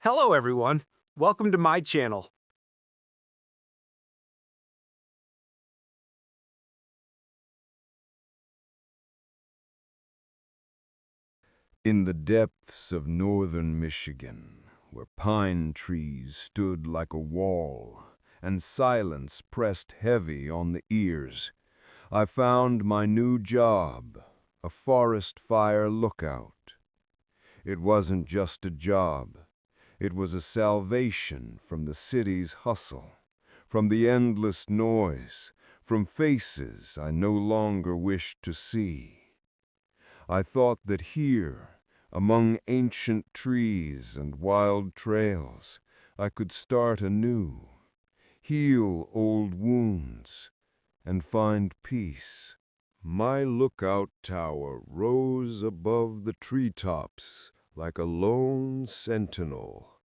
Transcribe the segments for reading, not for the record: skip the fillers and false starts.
Hello everyone, welcome to my channel. In the depths of northern Michigan, where pine trees stood like a wall and silence pressed heavy on the ears, I found my new job, a forest fire lookout. It wasn't just a job. It was a salvation from the city's hustle, from the endless noise, from faces I no longer wished to see. I thought that here, among ancient trees and wild trails, I could start anew, heal old wounds, and find peace. My lookout tower rose above the treetops like a lone sentinel,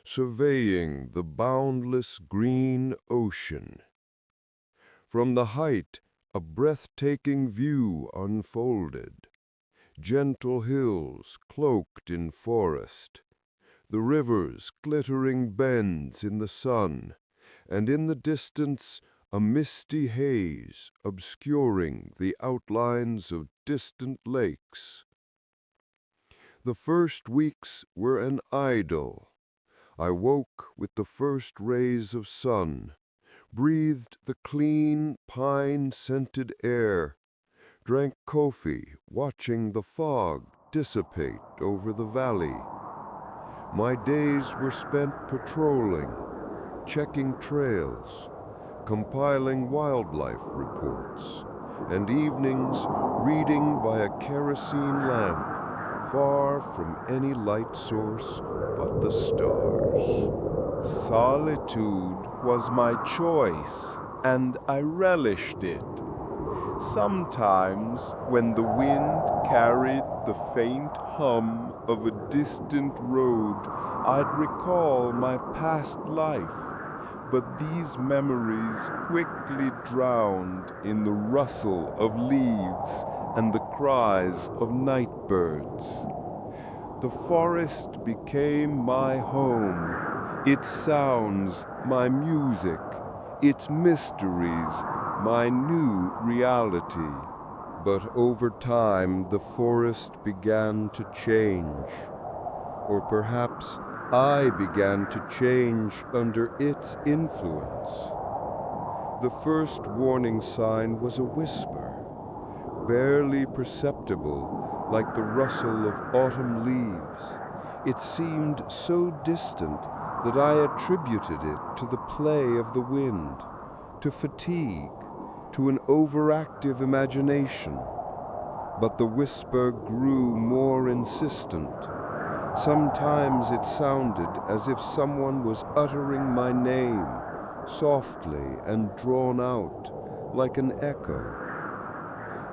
surveying the boundless green ocean. From the height, a breathtaking view unfolded. Gentle hills cloaked in forest, the river's glittering bends in the sun, and in the distance a misty haze obscuring the outlines of distant lakes. The first weeks were an idyll. I woke with the first rays of sun, breathed the clean, pine-scented air, drank coffee, watching the fog dissipate over the valley. My days were spent patrolling, checking trails, compiling wildlife reports, and evenings reading by a kerosene lamp, far from any light source but the stars. Solitude was my choice, and I relished it. Sometimes, when the wind carried the faint hum of a distant road, I'd recall my past life, but these memories quickly drowned in the rustle of leaves and the cries of night birds. The forest became my home, its sounds my music, its mysteries my new reality. But over time, the forest began to change. Or perhaps I began to change under its influence. The first warning sign was a whisper, barely perceptible, like the rustle of autumn leaves. It seemed so distant that I attributed it to the play of the wind, to fatigue, to an overactive imagination. But the whisper grew more insistent. Sometimes it sounded as if someone was uttering my name, softly and drawn out, like an echo.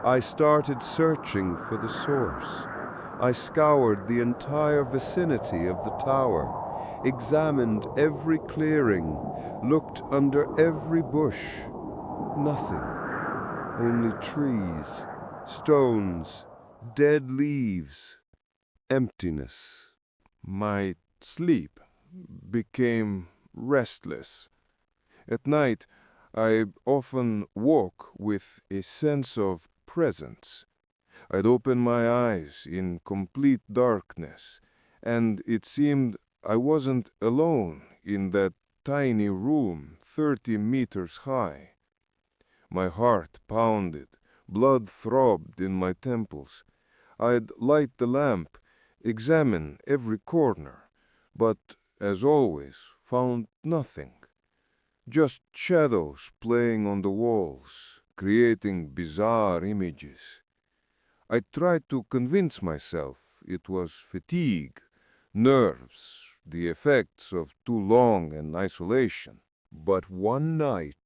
I started searching for the source. I scoured the entire vicinity of the tower, examined every clearing, looked under every bush. Nothing. Only trees, stones, dead leaves, emptiness. My sleep became restless. At night, I often woke with a sense of presence. I'd open my eyes in complete darkness, and it seemed I wasn't alone in that tiny room 30 meters high. My heart pounded, blood throbbed in my temples. I'd light the lamp, examine every corner, but, as always, found nothing. Just shadows playing on the walls, creating bizarre images. I tried to convince myself it was fatigue, nerves, the effects of too long an isolation. But one night,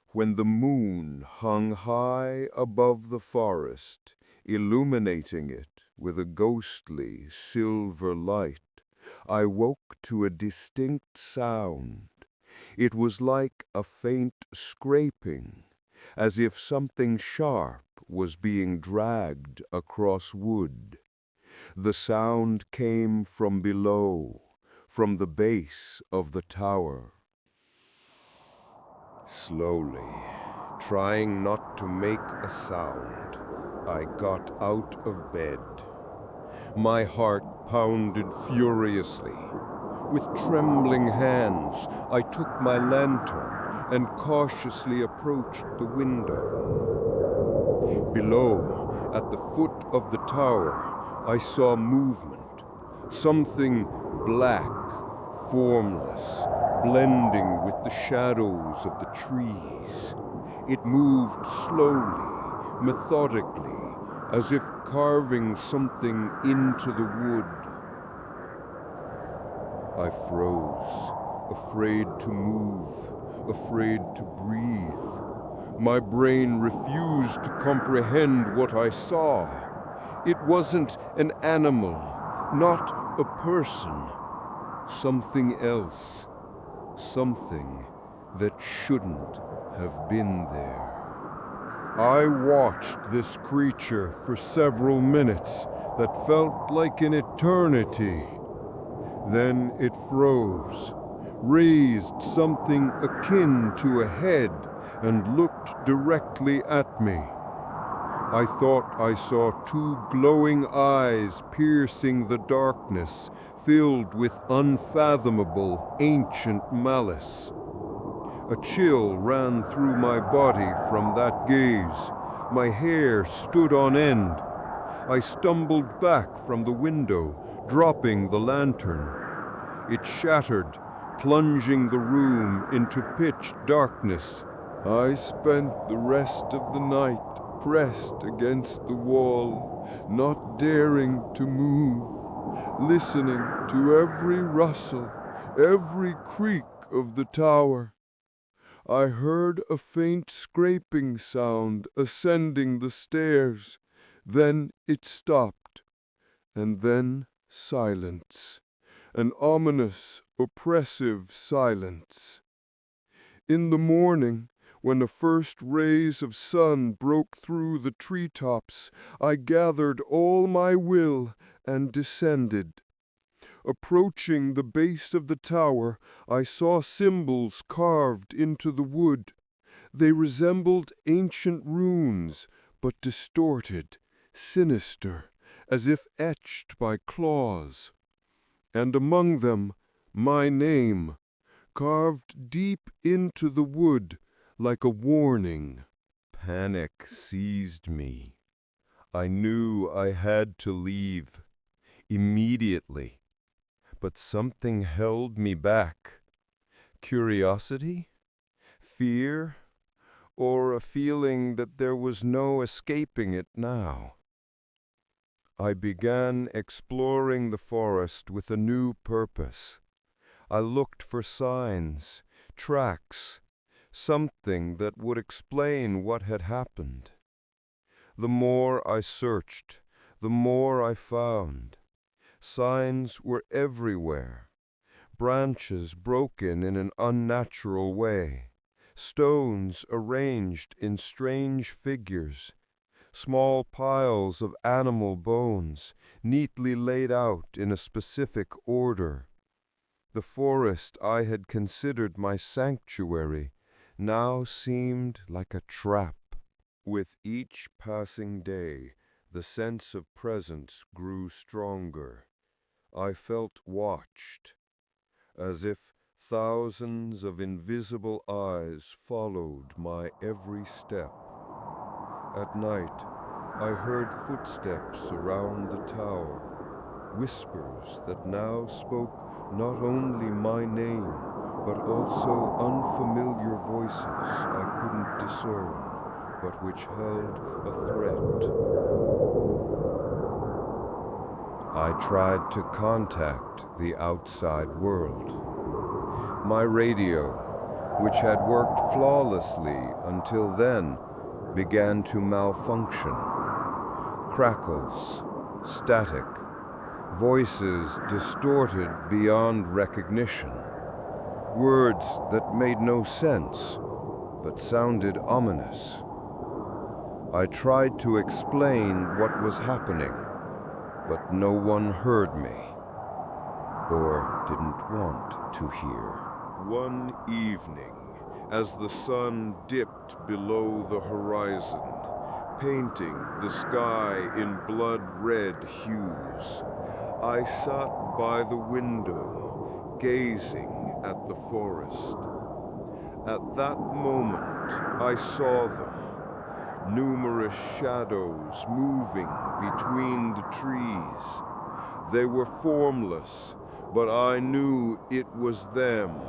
when the moon hung high above the forest, illuminating it with a ghostly silver light, I woke to a distinct sound. It was like a faint scraping, as if something sharp was being dragged across wood. The sound came from below, from the base of the tower. Slowly, trying not to make a sound, I got out of bed. My heart pounded furiously. With trembling hands, I took my lantern and cautiously approached the window. Below, at the foot of the tower, I saw movement. Something black, formless, blending with the shadows of the trees. It moved slowly, methodically, as if carving something into the wood. I froze, afraid to move, afraid to breathe. My brain refused to comprehend what I saw. It wasn't an animal, not a person. Something else. Something that shouldn't have been there. I watched this creature for several minutes that felt like an eternity. Then it froze, raised something akin to a head, and looked directly at me. I thought I saw two glowing eyes piercing the darkness, filled with unfathomable, ancient malice. A chill ran through my body from that gaze. My hair stood on end. I stumbled back from the window, dropping the lantern. It shattered, plunging the room into pitch darkness. I spent the rest of the night pressed against the wall, not daring to move, listening to every rustle, every creak of the tower. I heard a faint scraping sound ascending the stairs. Then it stopped, and then silence, an ominous, oppressive silence. In the morning, when the first rays of sun broke through the treetops, I gathered all my will and descended. Approaching the base of the tower, I saw symbols carved into the wood. They resembled ancient runes, but distorted, sinister, as if etched by claws. And among them, my name, carved deep into the wood like a warning. Panic seized me. I knew I had to leave immediately, but something held me back. Curiosity? Fear? Or a feeling that there was no escaping it now? I began exploring the forest with a new purpose. I looked for signs, tracks, something that would explain what had happened. The more I searched, the more I found. Signs were everywhere. Branches broken in an unnatural way. Stones arranged in strange figures. Small piles of animal bones, neatly laid out in a specific order. The forest I had considered my sanctuary now seemed like a trap. With each passing day, the sense of presence grew stronger. I felt watched, as if thousands of invisible eyes followed my every step. At night, I heard footsteps around the tower, whispers that now spoke not only my name, but also unfamiliar voices I couldn't discern, but which held a threat. I tried to contact the outside world. My radio, which had worked flawlessly until then, began to malfunction. Crackles, static, voices distorted beyond recognition. Words that made no sense, but sounded ominous. I tried to explain what was happening, but no one heard me. or didn't want to hear. One evening, as the sun dipped below the horizon, painting the sky in blood-red hues, I sat by the window, gazing at the forest. At that moment, I saw them, numerous shadows moving between the trees. They were formless, but I knew it was them,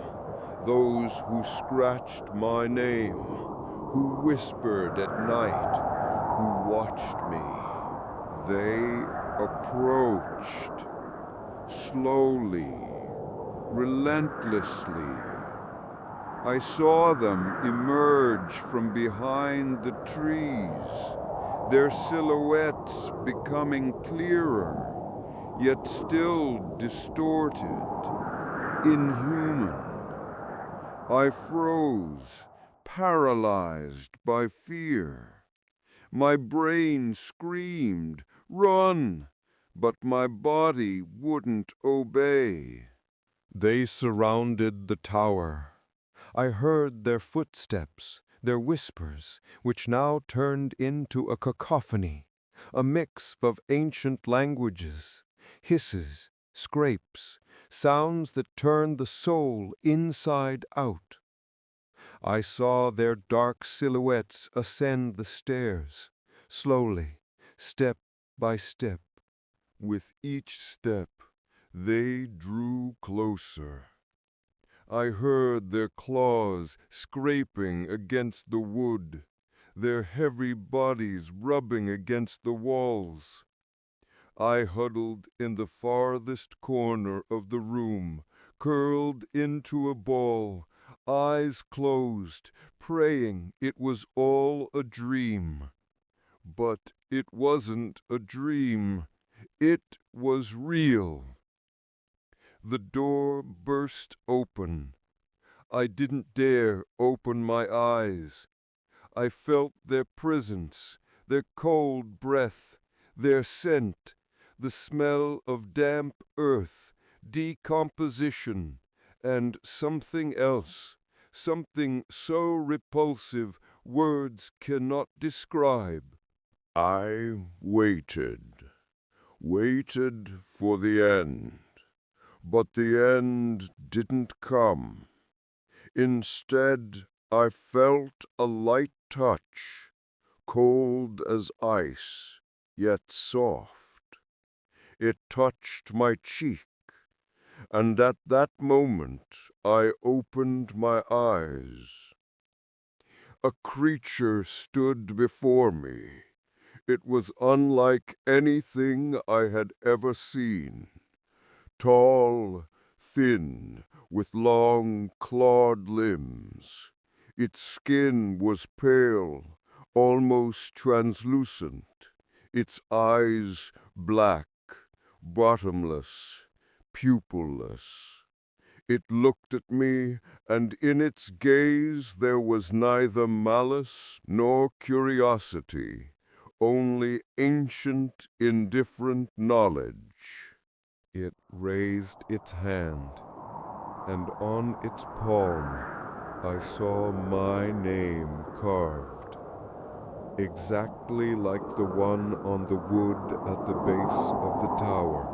those who scratched my name, who whispered at night, who watched me. They approached, slowly, relentlessly. I saw them emerge from behind the trees, their silhouettes becoming clearer, yet still distorted, inhuman. I froze, paralyzed by fear. My brain screamed, "Run!" but my body wouldn't obey. They surrounded the tower. I heard their footsteps, their whispers, which now turned into a cacophony, a mix of ancient languages, hisses, scrapes, sounds that turned the soul inside out. I saw their dark silhouettes ascend the stairs, slowly, step by step. With each step, they drew closer. I heard their claws scraping against the wood, their heavy bodies rubbing against the walls. I huddled in the farthest corner of the room, curled into a ball, eyes closed, praying it was all a dream. But it wasn't a dream. It was real. The door burst open. I didn't dare open my eyes. I felt their presence, their cold breath, their scent, the smell of damp earth, decomposition, and something else, something so repulsive words cannot describe. I waited for the end. But the end didn't come. Instead, I felt a light touch, cold as ice, yet soft. It touched my cheek, and at that moment I opened my eyes. A creature stood before me. It was unlike anything I had ever seen. Tall, thin, with long, clawed limbs. Its skin was pale, almost translucent. Its eyes black, bottomless, pupilless. It looked at me, and in its gaze there was neither malice nor curiosity, only ancient, indifferent knowledge. It raised its hand, and on its palm I saw my name carved, exactly like the one on the wood at the base of the tower.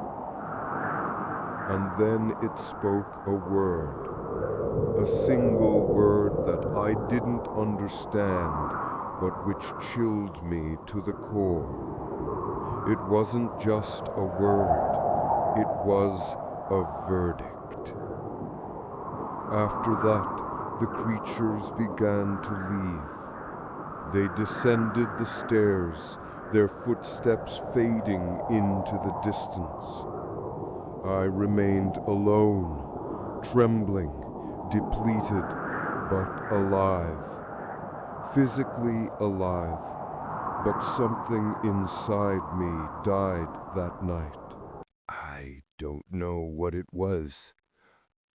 And then it spoke a word, a single word that I didn't understand, but which chilled me to the core. It wasn't just a word. It was a verdict. After that, the creatures began to leave. They descended the stairs, their footsteps fading into the distance. I remained alone, trembling, depleted, but alive. Physically alive, but something inside me died that night. I don't know what it was.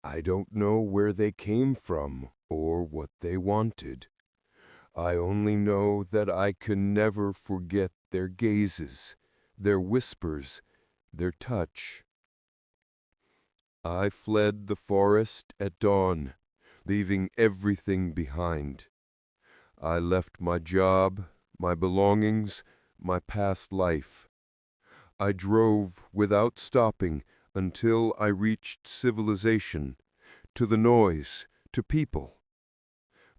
I don't know where they came from or what they wanted. I only know that I can never forget their gazes, their whispers, their touch. I fled the forest at dawn, leaving everything behind. I left my job, my belongings, my past life. I drove without stopping until I reached civilization, to the noise, to people.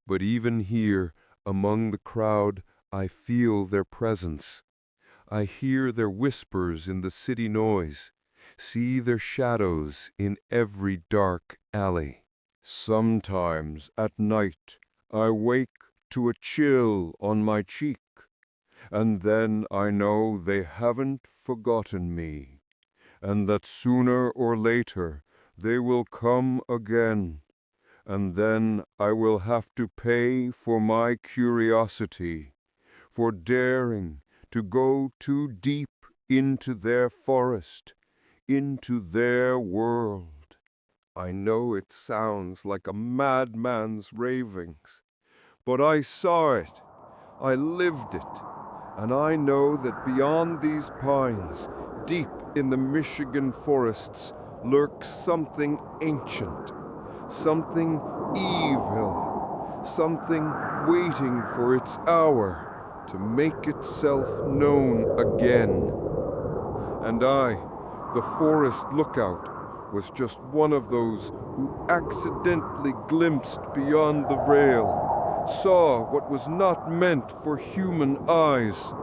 But even here, among the crowd, I feel their presence. I hear their whispers in the city noise, see their shadows in every dark alley. Sometimes at night I wake to a chill on my cheek, and then I know they haven't forgotten me, and that sooner or later they will come again, and then I will have to pay for my curiosity, for daring to go too deep into their forest, into their world. I know it sounds like a madman's ravings, but I saw it, I lived it, and I know that beyond these pines, deep in the Michigan forests, lurks something ancient, something evil, something waiting for its hour to make itself known again. And I, the forest lookout, was just one of those who accidentally glimpsed beyond the veil, saw what was not meant for human eyes,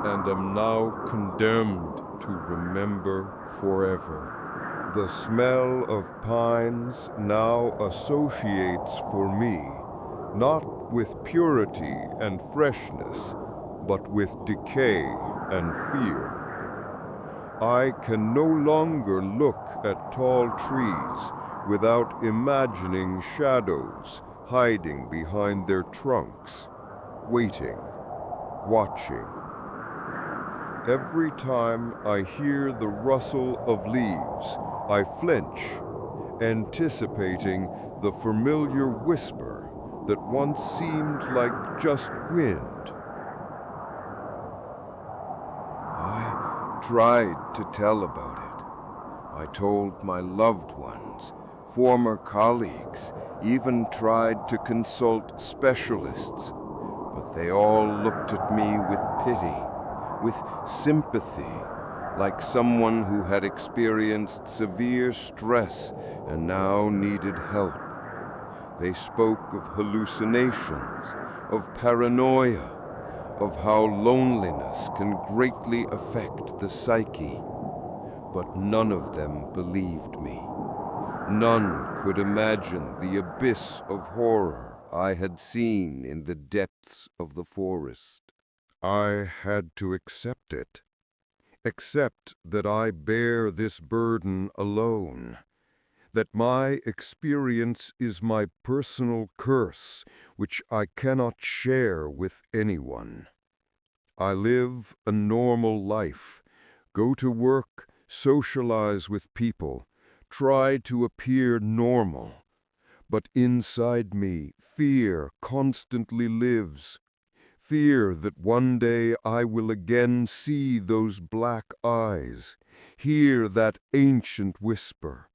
and am now condemned to remember forever. The smell of pines now associates for me not with purity and freshness, but with decay and fear. I can no longer look at tall trees without imagining shadows hiding behind their trunks, waiting, watching. Every time I hear the rustle of leaves, I flinch, anticipating the familiar whisper that once seemed like just wind. I tried to tell about it. I told my loved ones, former colleagues, even tried to consult specialists, but they all looked at me with pity, with sympathy, like someone who had experienced severe stress and now needed help. They spoke of hallucinations, of paranoia, of how loneliness can greatly affect the psyche. But none of them believed me. None could imagine the abyss of horror I had seen in the depths of the forest. I had to accept it. Accept that I bear this burden alone, that my experience is my personal curse, which I cannot share with anyone. I live a normal life, go to work, socialize with people, try to appear normal. But inside me, fear constantly lives. Fear that one day I will again see those black eyes, hear that ancient whisper.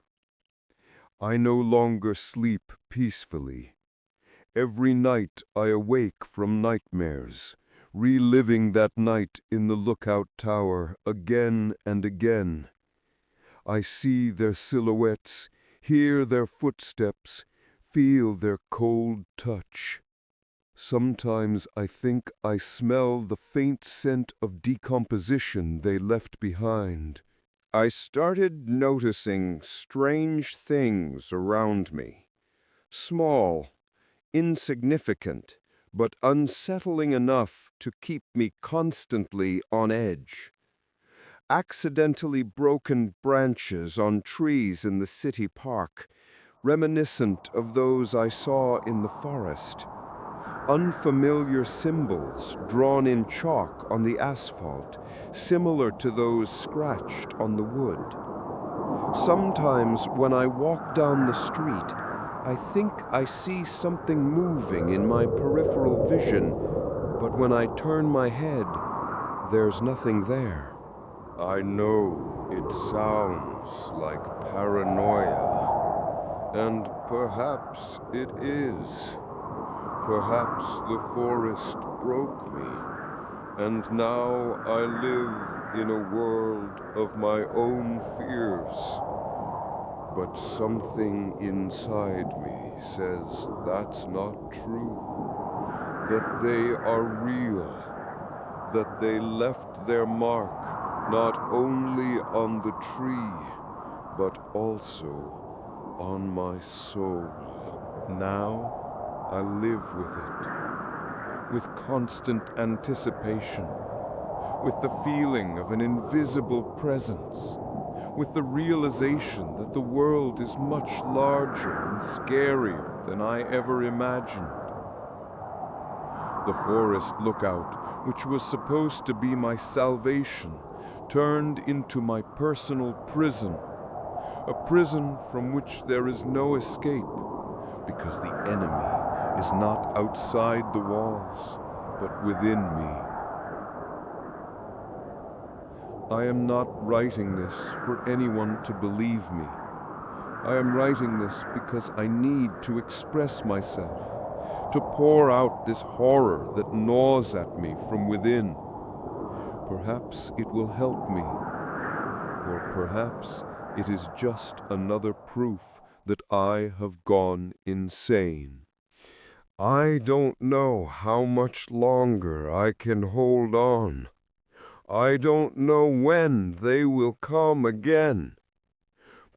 I no longer sleep peacefully. Every night I awake from nightmares, reliving that night in the lookout tower again and again. I see their silhouettes, hear their footsteps, feel their cold touch. Sometimes I think I smell the faint scent of decomposition they left behind. I started noticing strange things around me. Small, insignificant, but unsettling enough to keep me constantly on edge. Accidentally broken branches on trees in the city park, reminiscent of those I saw in the forest. Unfamiliar symbols drawn in chalk on the asphalt, similar to those scratched on the wood. Sometimes when I walk down the street, I think I see something moving in my peripheral vision, but when I turn my head, there's nothing there. I know It sounds like paranoia, and perhaps it is. Perhaps the forest broke me, and now I live in a world of my own fears. But something inside me says that's not true, that they are real, that they left their mark not only on the tree, but also on my soul. Now I live with it, with constant anticipation, with the feeling of an invisible presence, with the realization that the world is much larger and scarier than I ever imagined. The forest lookout, which was supposed to be my salvation, turned into my personal prison, a prison from which there is no escape, because the enemy is not outside the walls, but within me. I am not writing this for anyone to believe me. I am writing this because I need to express myself, to pour out this horror that gnaws at me from within. Perhaps it will help me, or perhaps it is just another proof that I have gone insane. I don't know how much longer I can hold on. I don't know when they will come again.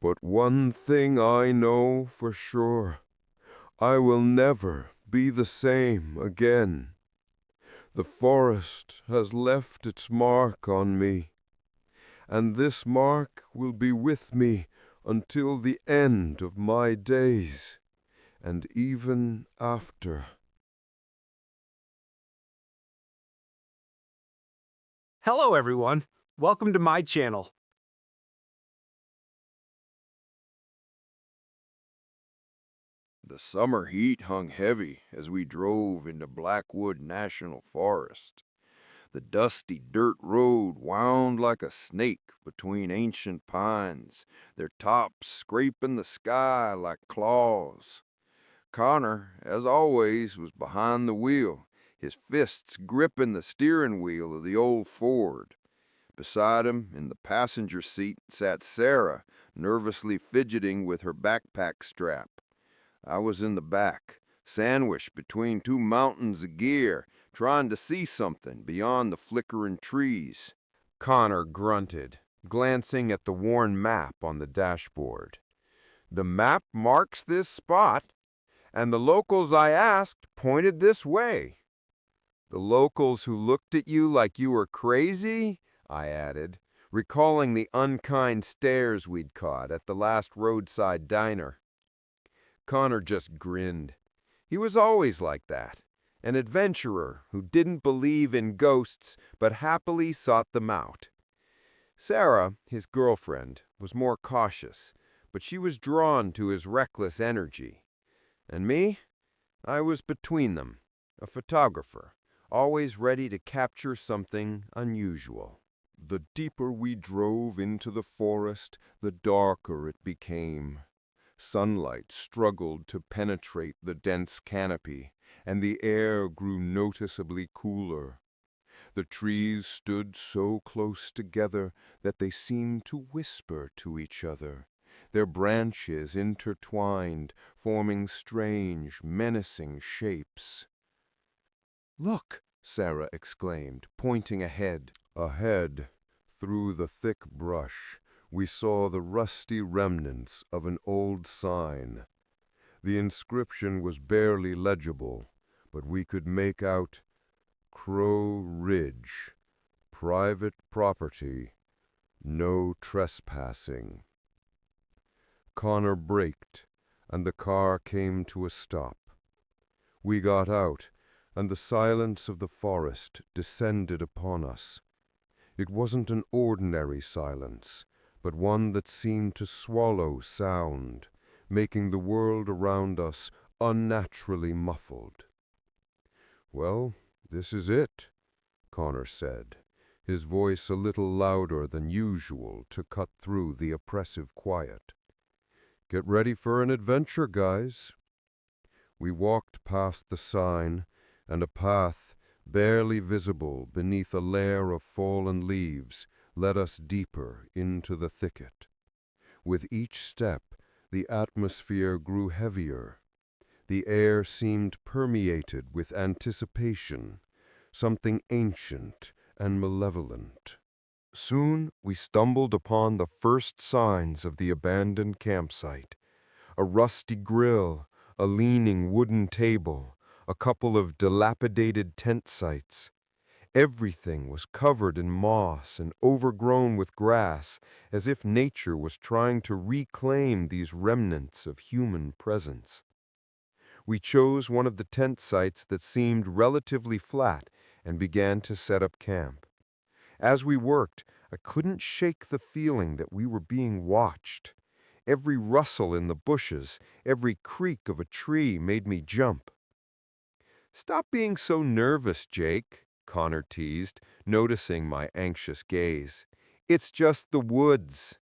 But one thing I know for sure, I will never be the same again. The forest has left its mark on me, and this mark will be with me until the end of my days, and even after. Hello, everyone. Welcome to my channel. The summer heat hung heavy as we drove into Blackwood National Forest. The dusty dirt road wound like a snake between ancient pines, their tops scraping the sky like claws. Connor, as always, was behind the wheel, his fists gripping the steering wheel of the old Ford. Beside him, in the passenger seat, sat Sarah, nervously fidgeting with her backpack strap. I was in the back, sandwiched between two mountains of gear, trying to see something beyond the flickering trees. Connor grunted, glancing at the worn map on the dashboard. The map marks this spot, and the locals I asked pointed this way. The locals who looked at you like you were crazy? I added, recalling the unkind stares we'd caught at the last roadside diner. Connor just grinned. He was always like that, an adventurer who didn't believe in ghosts but happily sought them out. Sarah, his girlfriend, was more cautious, but she was drawn to his reckless energy. And me? I was between them, a photographer, always ready to capture something unusual. The deeper we drove into the forest, the darker it became. Sunlight struggled to penetrate the dense canopy, and the air grew noticeably cooler. The trees stood so close together that they seemed to whisper to each other, their branches intertwined, forming strange, menacing shapes. "Look!" Sarah exclaimed, pointing ahead. Ahead, through the thick brush, we saw the rusty remnants of an old sign. The inscription was barely legible, but we could make out Crow Ridge, private property, no trespassing. Connor braked, and the car came to a stop. We got out, and the silence of the forest descended upon us. It wasn't an ordinary silence, but one that seemed to swallow sound, making the world around us unnaturally muffled. "Well, this is it," Connor said, his voice a little louder than usual to cut through the oppressive quiet. "Get ready for an adventure, guys." We walked past the sign, and a path, barely visible beneath a layer of fallen leaves, led us deeper into the thicket. With each step, the atmosphere grew heavier. The air seemed permeated with anticipation, something ancient and malevolent. Soon we stumbled upon the first signs of the abandoned campsite. A rusty grill, a leaning wooden table, a couple of dilapidated tent sites. Everything was covered in moss and overgrown with grass, as if nature was trying to reclaim these remnants of human presence. We chose one of the tent sites that seemed relatively flat and began to set up camp. As we worked, I couldn't shake the feeling that we were being watched. Every rustle in the bushes, every creak of a tree made me jump. "Stop being so nervous, Jake," Connor teased, noticing my anxious gaze. "It's just the woods."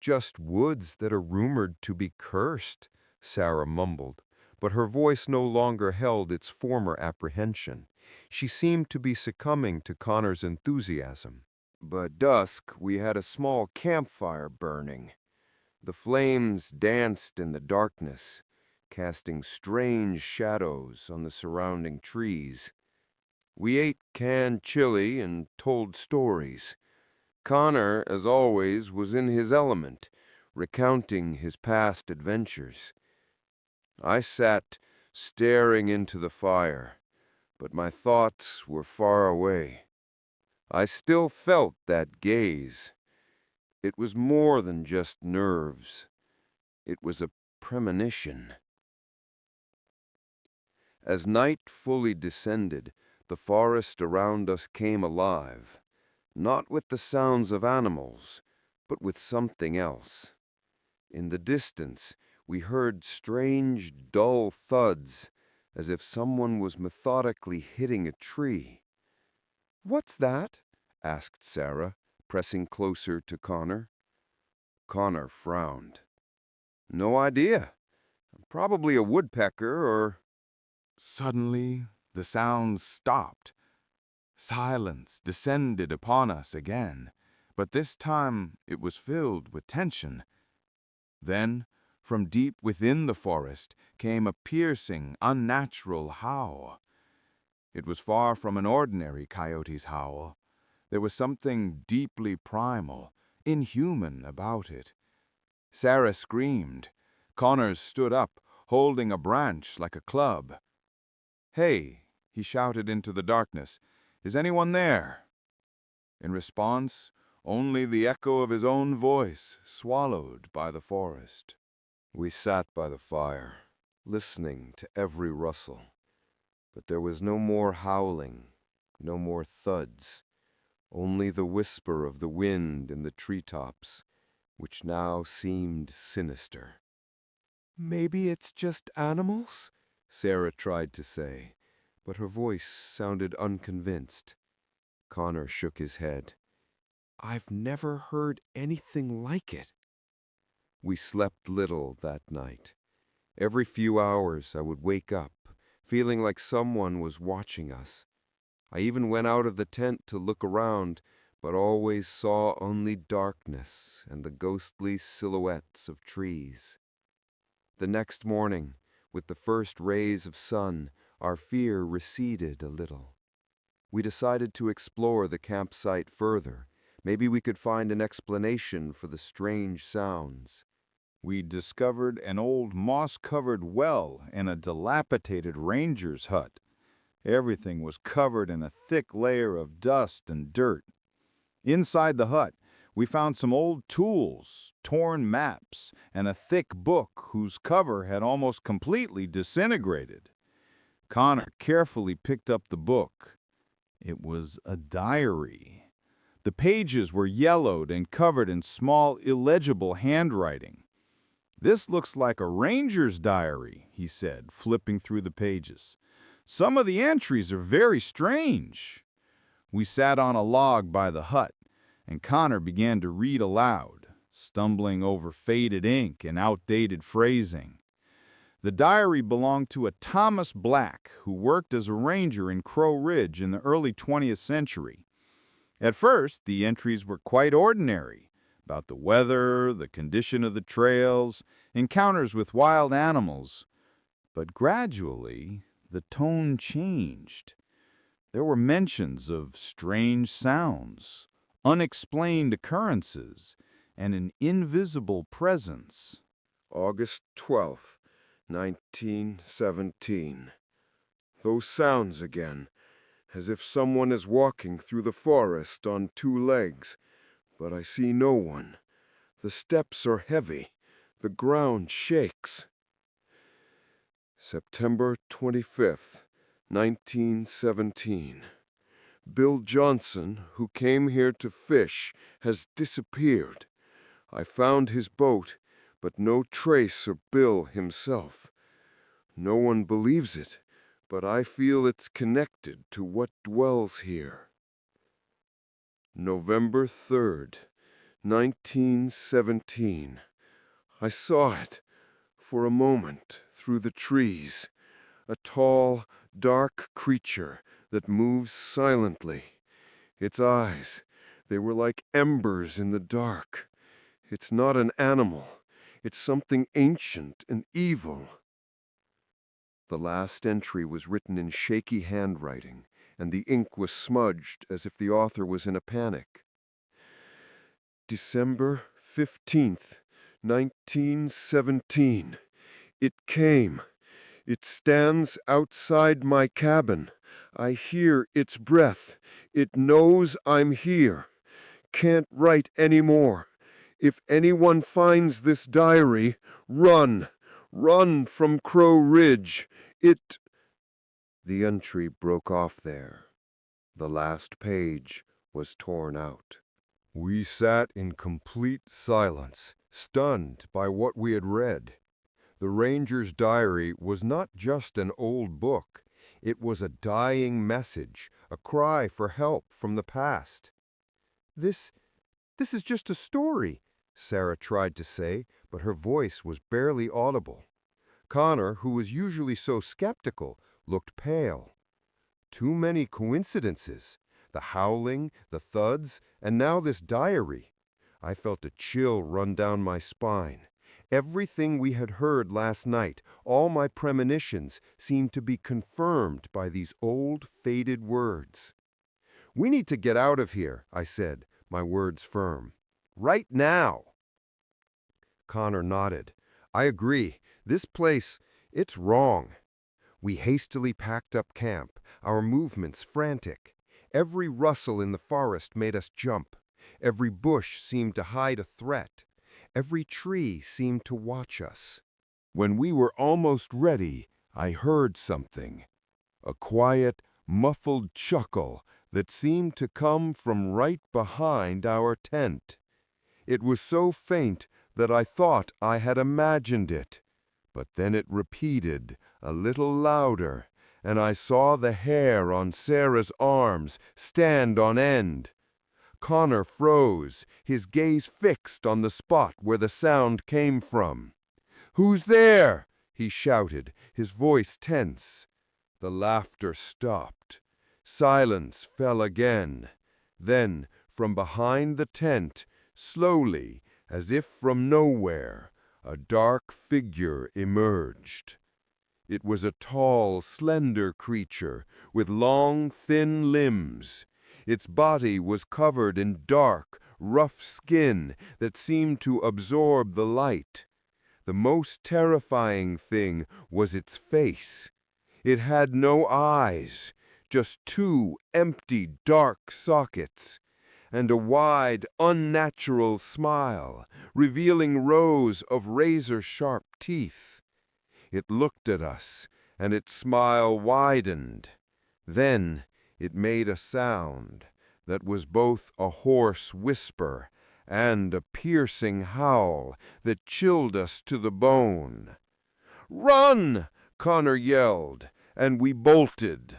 "Just woods that are rumored to be cursed," Sarah mumbled, but her voice no longer held its former apprehension. She seemed to be succumbing to Connor's enthusiasm. By dusk, we had a small campfire burning. The flames danced in the darkness, casting strange shadows on the surrounding trees. We ate canned chili and told stories. Connor, as always, was in his element, recounting his past adventures. I sat staring into the fire, but my thoughts were far away. I still felt that gaze. It was more than just nerves. It was a premonition. As night fully descended, the forest around us came alive, not with the sounds of animals, but with something else. In the distance, we heard strange, dull thuds, as if someone was methodically hitting a tree. "What's that?" asked Sarah, pressing closer to Connor. Connor frowned. "No idea. Probably a woodpecker or—" Suddenly, the sounds stopped. Silence descended upon us again, but this time it was filled with tension. Then, from deep within the forest came a piercing, unnatural howl. It was far from an ordinary coyote's howl. There was something deeply primal, inhuman about it. Sarah screamed. Connors stood up, holding a branch like a club. "Hey," he shouted into the darkness, "is anyone there?" In response, only the echo of his own voice, swallowed by the forest. We sat by the fire, listening to every rustle. But there was no more howling, no more thuds, only the whisper of the wind in the treetops, which now seemed sinister. "Maybe it's just animals?" Sarah tried to say, but her voice sounded unconvinced. Connor shook his head. "I've never heard anything like it." We slept little that night. Every few hours I would wake up, feeling like someone was watching us. I even went out of the tent to look around, but always saw only darkness and the ghostly silhouettes of trees. The next morning, with the first rays of sun, our fear receded a little. We decided to explore the campsite further. Maybe we could find an explanation for the strange sounds. We discovered an old moss-covered well and a dilapidated ranger's hut. Everything was covered in a thick layer of dust and dirt. Inside the hut, we found some old tools, torn maps, and a thick book whose cover had almost completely disintegrated. Connor carefully picked up the book. It was a diary. The pages were yellowed and covered in small, illegible handwriting. "This looks like a ranger's diary," he said, flipping through the pages. "Some of the entries are very strange." We sat on a log by the hut, and Connor began to read aloud, stumbling over faded ink and outdated phrasing. The diary belonged to a Thomas Black who worked as a ranger in Crow Ridge in the early 20th century. At first, the entries were quite ordinary, about the weather, the condition of the trails, encounters with wild animals. But gradually, the tone changed. There were mentions of strange sounds, unexplained occurrences, and an invisible presence. August 12th, 1917. Those sounds again, as if someone is walking through the forest on two legs, but I see no one. The steps are heavy. The ground shakes. September 25th, 1917. Bill Johnson, who came here to fish, has disappeared. I found his boat, but no trace of Bill himself. No one believes it, but I feel it's connected to what dwells here. November 3rd, 1917. I saw it, for a moment, through the trees. A tall, dark creature that moves silently. Its eyes, they were like embers in the dark. It's not an animal. It's something ancient and evil. The last entry was written in shaky handwriting, and the ink was smudged as if the author was in a panic. December 15th, 1917. It came. It stands outside my cabin. I hear its breath. It knows I'm here. Can't write any more. If anyone finds this diary, run. Run from Crow Ridge. It... The entry broke off there. The last page was torn out. We sat in complete silence, stunned by what we had read. The ranger's diary was not just an old book. It was a dying message, a cry for help from the past. This is just a story, Sarah tried to say, but her voice was barely audible. Connor, who was usually so skeptical, looked pale. Too many coincidences. The howling, the thuds, and now this diary. I felt a chill run down my spine. Everything we had heard last night, all my premonitions, seemed to be confirmed by these old, faded words. We need to get out of here, I said, my words firm. Right now. Connor nodded. I agree. This place, it's wrong. We hastily packed up camp, our movements frantic. Every rustle in the forest made us jump. Every bush seemed to hide a threat. Every tree seemed to watch us. When we were almost ready, I heard something. A quiet, muffled chuckle that seemed to come from right behind our tent. It was so faint that I thought I had imagined it. But then it repeated, a little louder, and I saw the hair on Sarah's arms stand on end. Connor froze, his gaze fixed on the spot where the sound came from. "Who's there?" he shouted, his voice tense. The laughter stopped. Silence fell again. Then, from behind the tent, slowly, as if from nowhere, a dark figure emerged. It was a tall, slender creature with long, thin limbs. Its body was covered in dark, rough skin that seemed to absorb the light. The most terrifying thing was its face. It had no eyes, just two empty, dark sockets, and a wide, unnatural smile, revealing rows of razor-sharp teeth. It looked at us, and its smile widened. Then it made a sound that was both a hoarse whisper and a piercing howl that chilled us to the bone. "Run!" Connor yelled, and we bolted.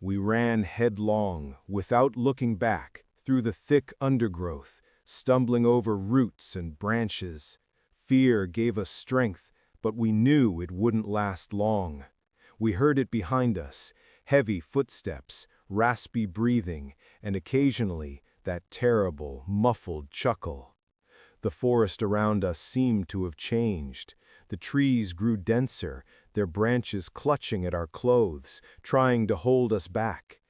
We ran headlong, without looking back, through the thick undergrowth, stumbling over roots and branches. Fear gave us strength, but we knew it wouldn't last long. We heard it behind us, heavy footsteps, raspy breathing, and occasionally that terrible, muffled chuckle. The forest around us seemed to have changed. The trees grew denser, their branches clutching at our clothes, trying to hold us back.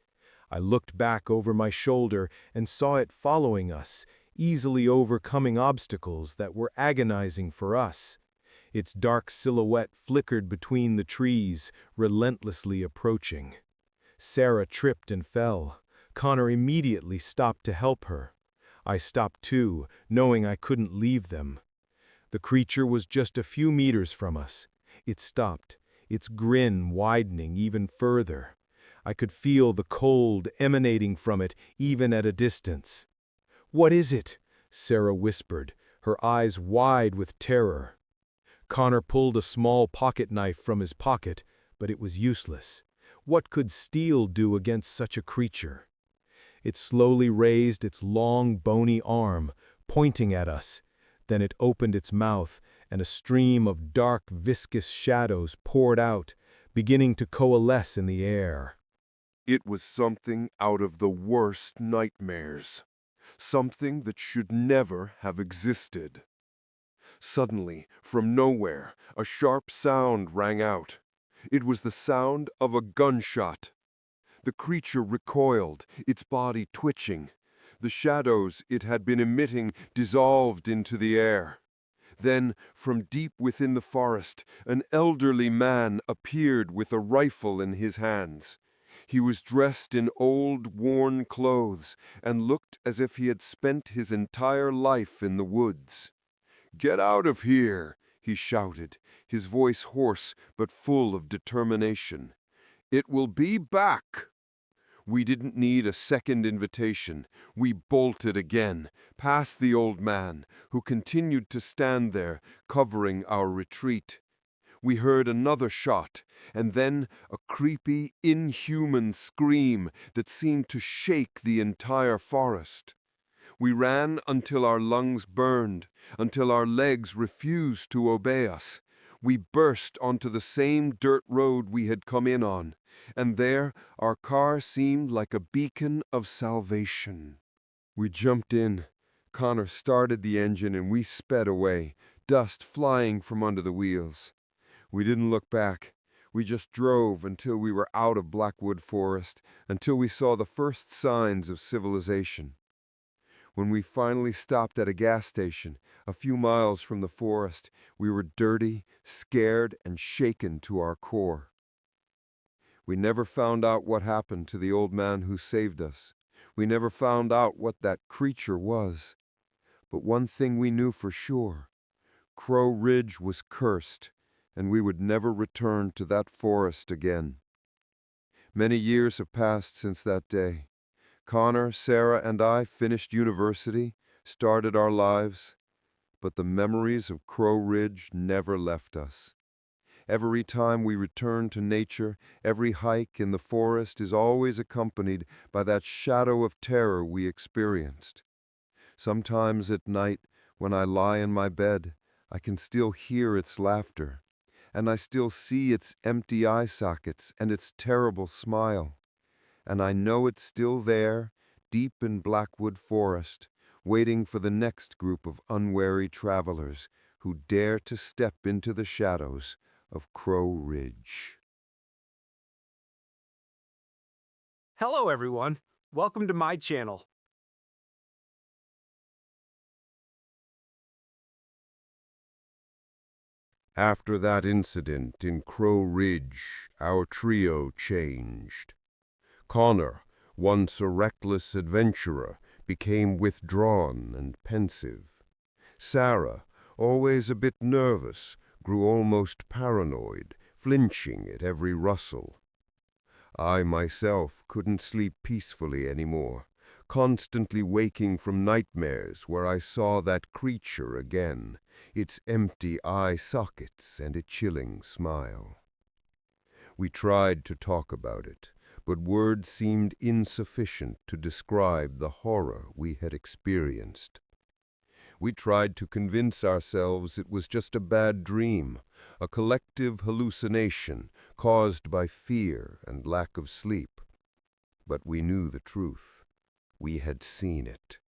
I looked back over my shoulder and saw it following us, easily overcoming obstacles that were agonizing for us. Its dark silhouette flickered between the trees, relentlessly approaching. Sarah tripped and fell. Connor immediately stopped to help her. I stopped too, knowing I couldn't leave them. The creature was just a few meters from us. It stopped, its grin widening even further. I could feel the cold emanating from it even at a distance. "What is it?" Sarah whispered, her eyes wide with terror. Connor pulled a small pocket knife from his pocket, but it was useless. What could steel do against such a creature? It slowly raised its long, bony arm, pointing at us. Then it opened its mouth, and a stream of dark, viscous shadows poured out, beginning to coalesce in the air. It was something out of the worst nightmares. Something that should never have existed. Suddenly, from nowhere, a sharp sound rang out. It was the sound of a gunshot. The creature recoiled, its body twitching. The shadows it had been emitting dissolved into the air. Then, from deep within the forest, an elderly man appeared with a rifle in his hands. He was dressed in old, worn clothes and looked as if he had spent his entire life in the woods. "Get out of here!" he shouted, his voice hoarse but full of determination. "It will be back!" We didn't need a second invitation. We bolted again, past the old man, who continued to stand there, covering our retreat. We heard another shot, and then a creepy, inhuman scream that seemed to shake the entire forest. We ran until our lungs burned, until our legs refused to obey us. We burst onto the same dirt road we had come in on, and there our car seemed like a beacon of salvation. We jumped in. Connor started the engine and we sped away, dust flying from under the wheels. We didn't look back. We just drove until we were out of Blackwood Forest, until we saw the first signs of civilization. When we finally stopped at a gas station, a few miles from the forest, we were dirty, scared, and shaken to our core. We never found out what happened to the old man who saved us. We never found out what that creature was. But one thing we knew for sure: Crow Ridge was cursed, and we would never return to that forest again. Many years have passed since that day. Connor, Sarah, and I finished university, started our lives, but the memories of Crow Ridge never left us. Every time we return to nature, every hike in the forest is always accompanied by that shadow of terror we experienced. Sometimes at night, when I lie in my bed, I can still hear its laughter, and I still see its empty eye sockets and its terrible smile. And I know it's still there, deep in Blackwood Forest, waiting for the next group of unwary travelers who dare to step into the shadows of Crow Ridge. Hello, everyone. Welcome to my channel. After that incident in Crow Ridge, our trio changed. Connor, once a reckless adventurer, became withdrawn and pensive. Sarah, always a bit nervous, grew almost paranoid, flinching at every rustle. I myself couldn't sleep peacefully anymore, constantly waking from nightmares where I saw that creature again, its empty eye sockets and a chilling smile. We tried to talk about it, but words seemed insufficient to describe the horror we had experienced. We tried to convince ourselves it was just a bad dream, a collective hallucination caused by fear and lack of sleep. But we knew the truth. We had seen it,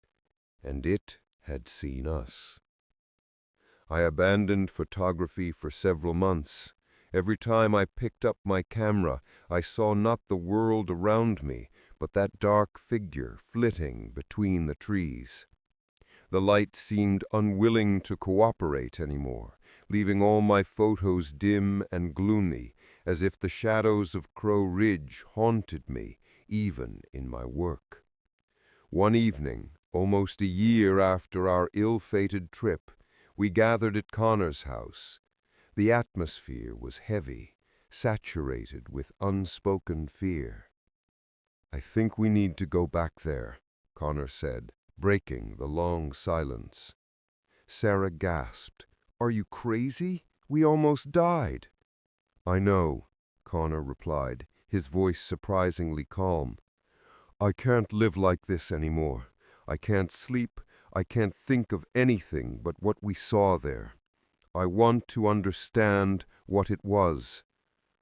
and it had seen us. I abandoned photography for several months. Every time I picked up my camera, I saw not the world around me, but that dark figure flitting between the trees. The light seemed unwilling to cooperate anymore, leaving all my photos dim and gloomy, as if the shadows of Crow Ridge haunted me, even in my work. One evening, almost a year after our ill-fated trip, we gathered at Connor's house. The atmosphere was heavy, saturated with unspoken fear. "I think we need to go back there," Connor said, breaking the long silence. Sarah gasped. "Are you crazy? We almost died." "I know," Connor replied, his voice surprisingly calm. "I can't live like this anymore. I can't sleep. I can't think of anything but what we saw there. I want to understand what it was.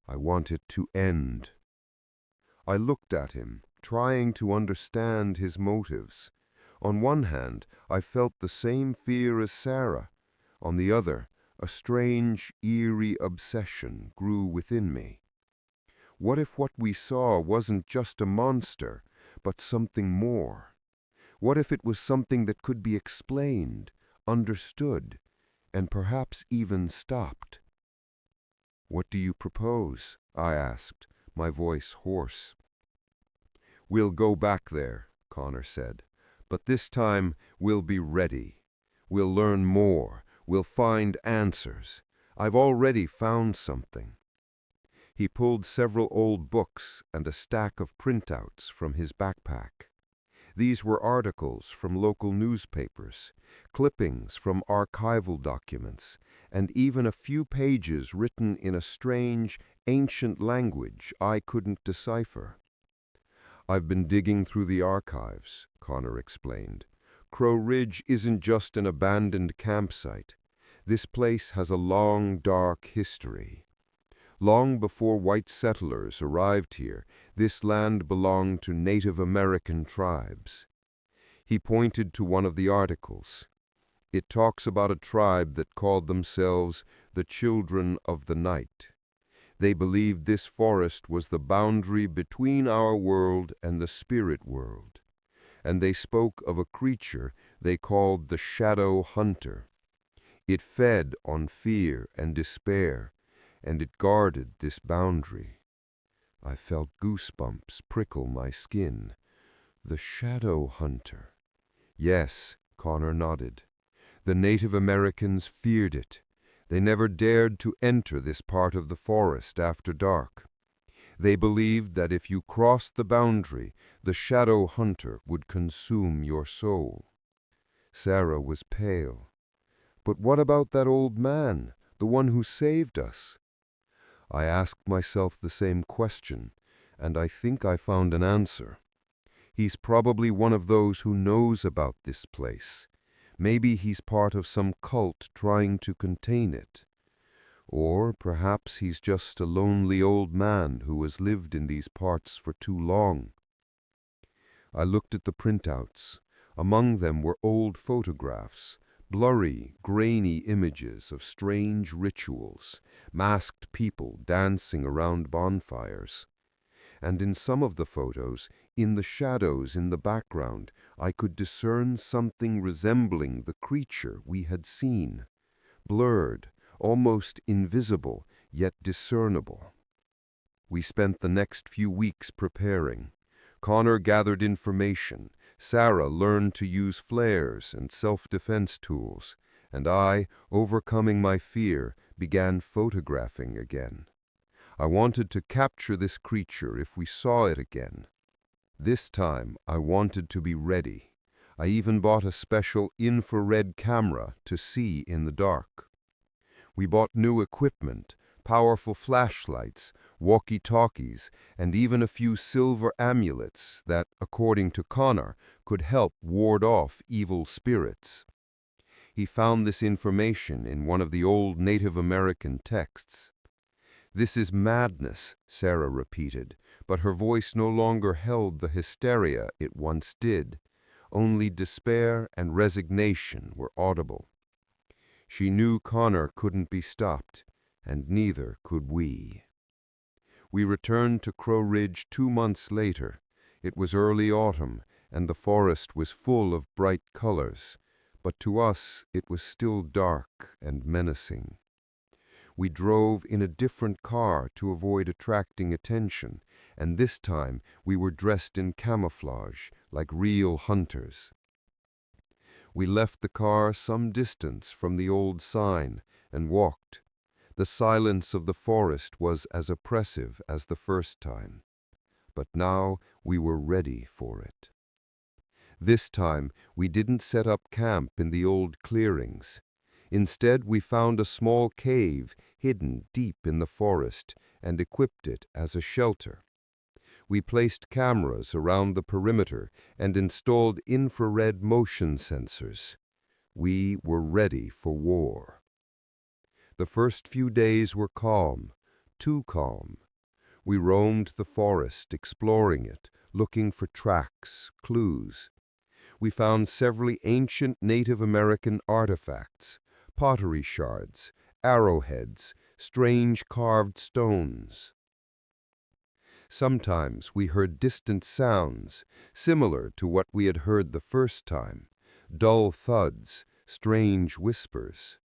I want it to end." I looked at him, trying to understand his motives. On one hand, I felt the same fear as Sarah. On the other, a strange, eerie obsession grew within me. What if what we saw wasn't just a monster, but something more? What if it was something that could be explained, understood, and perhaps even stopped? "What do you propose?" I asked, my voice hoarse. "We'll go back there," Connor said. "But this time we'll be ready. We'll learn more. We'll find answers. I've already found something." He pulled several old books and a stack of printouts from his backpack. These were articles from local newspapers, clippings from archival documents, and even a few pages written in a strange, ancient language I couldn't decipher. "I've been digging through the archives," Connor explained. "Crow Ridge isn't just an abandoned campsite. This place has a long, dark history. Long before white settlers arrived here, this land belonged to Native American tribes." He pointed to one of the articles. "It talks about a tribe that called themselves the Children of the Night. They believed this forest was the boundary between our world and the spirit world, and they spoke of a creature they called the Shadow Hunter. It fed on fear and despair, and it guarded this boundary." I felt goosebumps prickle my skin. "The Shadow Hunter." "Yes," Connor nodded. "The Native Americans feared it. They never dared to enter this part of the forest after dark. They believed that if you crossed the boundary, the Shadow Hunter would consume your soul." Sarah was pale. "But what about that old man, the one who saved us?" I asked myself the same question, and I think I found an answer. He's probably one of those who knows about this place. Maybe he's part of some cult trying to contain it. Or perhaps he's just a lonely old man who has lived in these parts for too long. I looked at the printouts. Among them were old photographs, blurry, grainy images of strange rituals, masked people dancing around bonfires. And in some of the photos, in the shadows in the background, I could discern something resembling the creature we had seen, blurred, almost invisible, yet discernible. We spent the next few weeks preparing. Connor gathered information, Sarah learned to use flares and self-defense tools, and I, overcoming my fear, began photographing again. I wanted to capture this creature if we saw it again. This time, I wanted to be ready. I even bought a special infrared camera to see in the dark. We bought new equipment, powerful flashlights, walkie-talkies, and even a few silver amulets that, according to Connor, could help ward off evil spirits. He found this information in one of the old Native American texts. "This is madness," Sarah repeated, but her voice no longer held the hysteria it once did. Only despair and resignation were audible. She knew Connor couldn't be stopped, and neither could we. We returned to Crow Ridge 2 months later. It was early autumn, and the forest was full of bright colors, but to us it was still dark and menacing. We drove in a different car to avoid attracting attention, and this time we were dressed in camouflage, like real hunters. We left the car some distance from the old sign and walked. The silence of the forest was as oppressive as the first time, but now we were ready for it. This time we didn't set up camp in the old clearings. Instead, we found a small cave hidden deep in the forest and equipped it as a shelter. We placed cameras around the perimeter and installed infrared motion sensors. We were ready for war. The first few days were calm, too calm. We roamed the forest, exploring it, looking for tracks, clues. We found several ancient Native American artifacts, pottery shards, arrowheads, strange carved stones. Sometimes we heard distant sounds, similar to what we had heard the first time, dull thuds, strange whispers.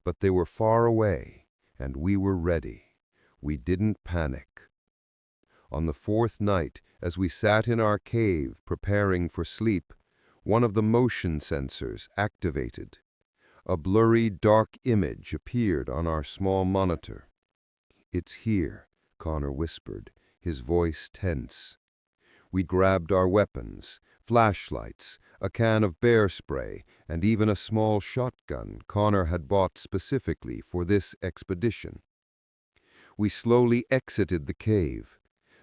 But they were far away, and we were ready. We didn't panic. On the 4th night, as we sat in our cave preparing for sleep, one of the motion sensors activated. A blurry, dark image appeared on our small monitor. "It's here," Connor whispered, his voice tense. We grabbed our weapons, flashlights, a can of bear spray, and even a small shotgun Connor had bought specifically for this expedition. We slowly exited the cave.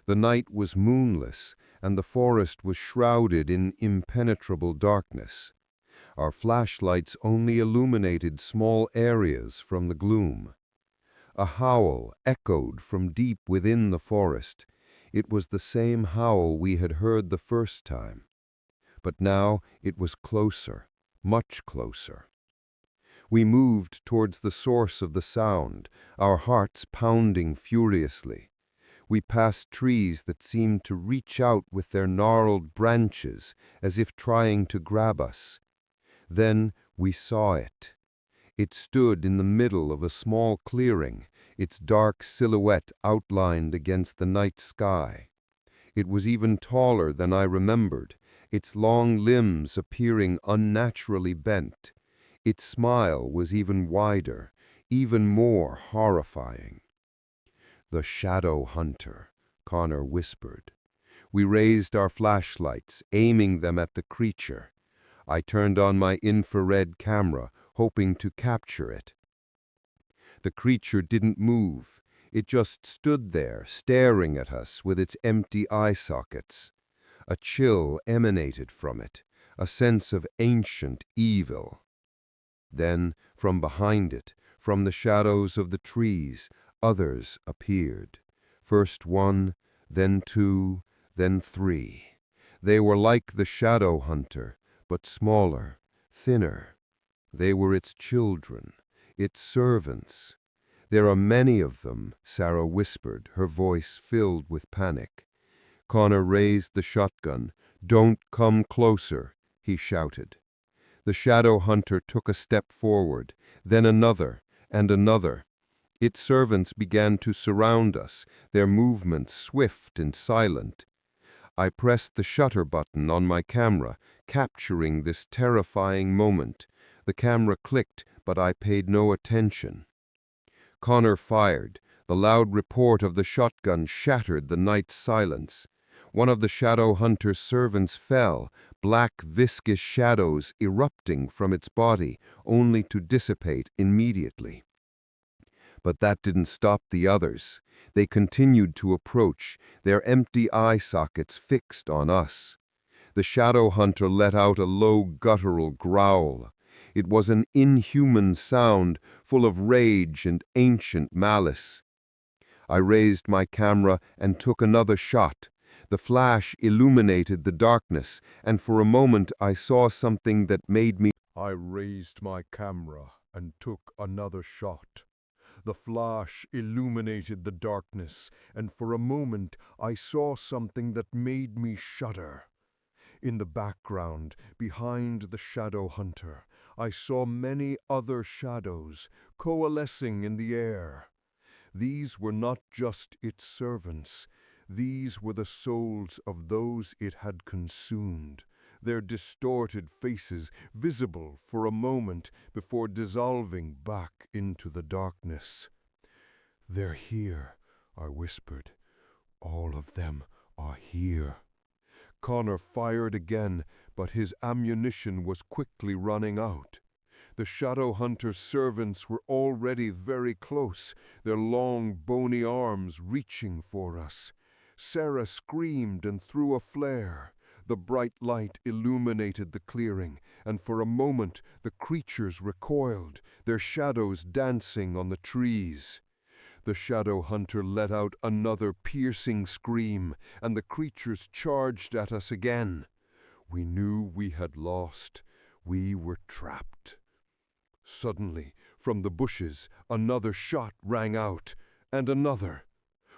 The night was moonless, and the forest was shrouded in impenetrable darkness. Our flashlights only illuminated small areas from the gloom. A howl echoed from deep within the forest. It was the same howl we had heard the first time. But now it was closer, much closer. We moved towards the source of the sound, our hearts pounding furiously. We passed trees that seemed to reach out with their gnarled branches, as if trying to grab us. Then we saw it. It stood in the middle of a small clearing, its dark silhouette outlined against the night sky. It was even taller than I remembered, its long limbs appearing unnaturally bent. Its smile was even wider, even more horrifying. "The Shadow Hunter," Connor whispered. We raised our flashlights, aiming them at the creature. I turned on my infrared camera, hoping to capture it. The creature didn't move. It just stood there, staring at us with its empty eye sockets. A chill emanated from it, a sense of ancient evil. Then, from behind it, from the shadows of the trees, others appeared. First one, then two, then three. They were like the Shadow Hunter, but smaller, thinner. They were its children, its servants. "There are many of them," Sarah whispered, her voice filled with panic. Connor raised the shotgun. "Don't come closer," he shouted. The Shadow Hunter took a step forward, then another, and another. Its servants began to surround us, their movements swift and silent. I pressed the shutter button on my camera, capturing this terrifying moment. The camera clicked, but I paid no attention. Connor fired. The loud report of the shotgun shattered the night's silence. One of the Shadow Hunter's servants fell, black viscous shadows erupting from its body, only to dissipate immediately. But that didn't stop the others. They continued to approach, their empty eye sockets fixed on us. The shadow hunter let out a low guttural growl. It was an inhuman sound, full of rage and ancient malice. I raised my camera and took another shot. The flash illuminated the darkness, and for a moment I saw something that made me... I raised my camera and took another shot. The flash illuminated the darkness, and for a moment I saw something that made me shudder. In the background, behind the shadow hunter, I saw many other shadows coalescing in the air. These were not just its servants. These were the souls of those it had consumed, their distorted faces visible for a moment before dissolving back into the darkness. "They're here," I whispered. "All of them are here." Connor fired again, but his ammunition was quickly running out. The shadow hunter's servants were already very close, their long, bony arms reaching for us. Sarah screamed and threw a flare. The bright light illuminated the clearing, and for a moment the creatures recoiled, their shadows dancing on the trees. The shadow hunter let out another piercing scream, and the creatures charged at us again. We knew we had lost. We were trapped. Suddenly, from the bushes, another shot rang out, and another.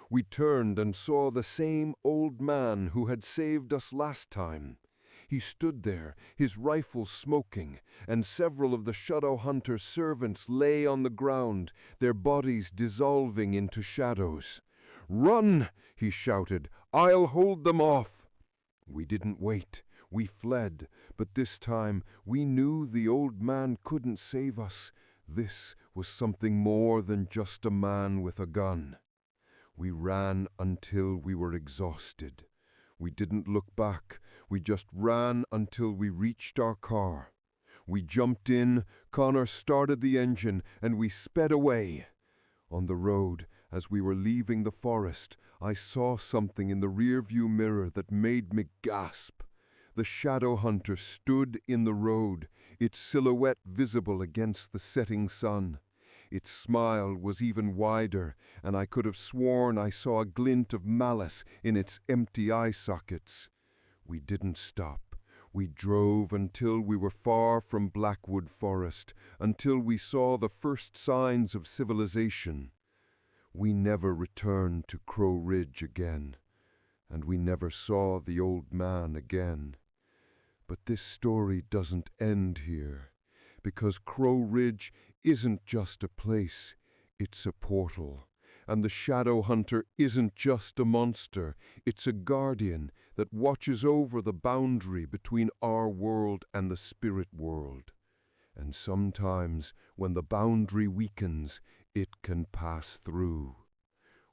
We turned and saw the same old man who had saved us last time. He stood there, his rifle smoking, and several of the shadow hunter's servants lay on the ground, their bodies dissolving into shadows. "Run!" he shouted. "I'll hold them off." We didn't wait. We fled, but this time we knew the old man couldn't save us. This was something more than just a man with a gun. We ran until we were exhausted. We didn't look back. We just ran until we reached our car. We jumped in, Connor started the engine, and we sped away. On the road, as we were leaving the forest, I saw something in the rearview mirror that made me gasp. The shadow hunter stood in the road, its silhouette visible against the setting sun. Its smile was even wider, and I could have sworn I saw a glint of malice in its empty eye sockets. We didn't stop. We drove until we were far from Blackwood Forest, until we saw the first signs of civilization. We never returned to Crow Ridge again, and we never saw the old man again. But this story doesn't end here, because Crow Ridge isn't just a place, it's a portal. And the shadow hunter isn't just a monster, it's a guardian that watches over the boundary between our world and the spirit world. And sometimes, when the boundary weakens, it can pass through.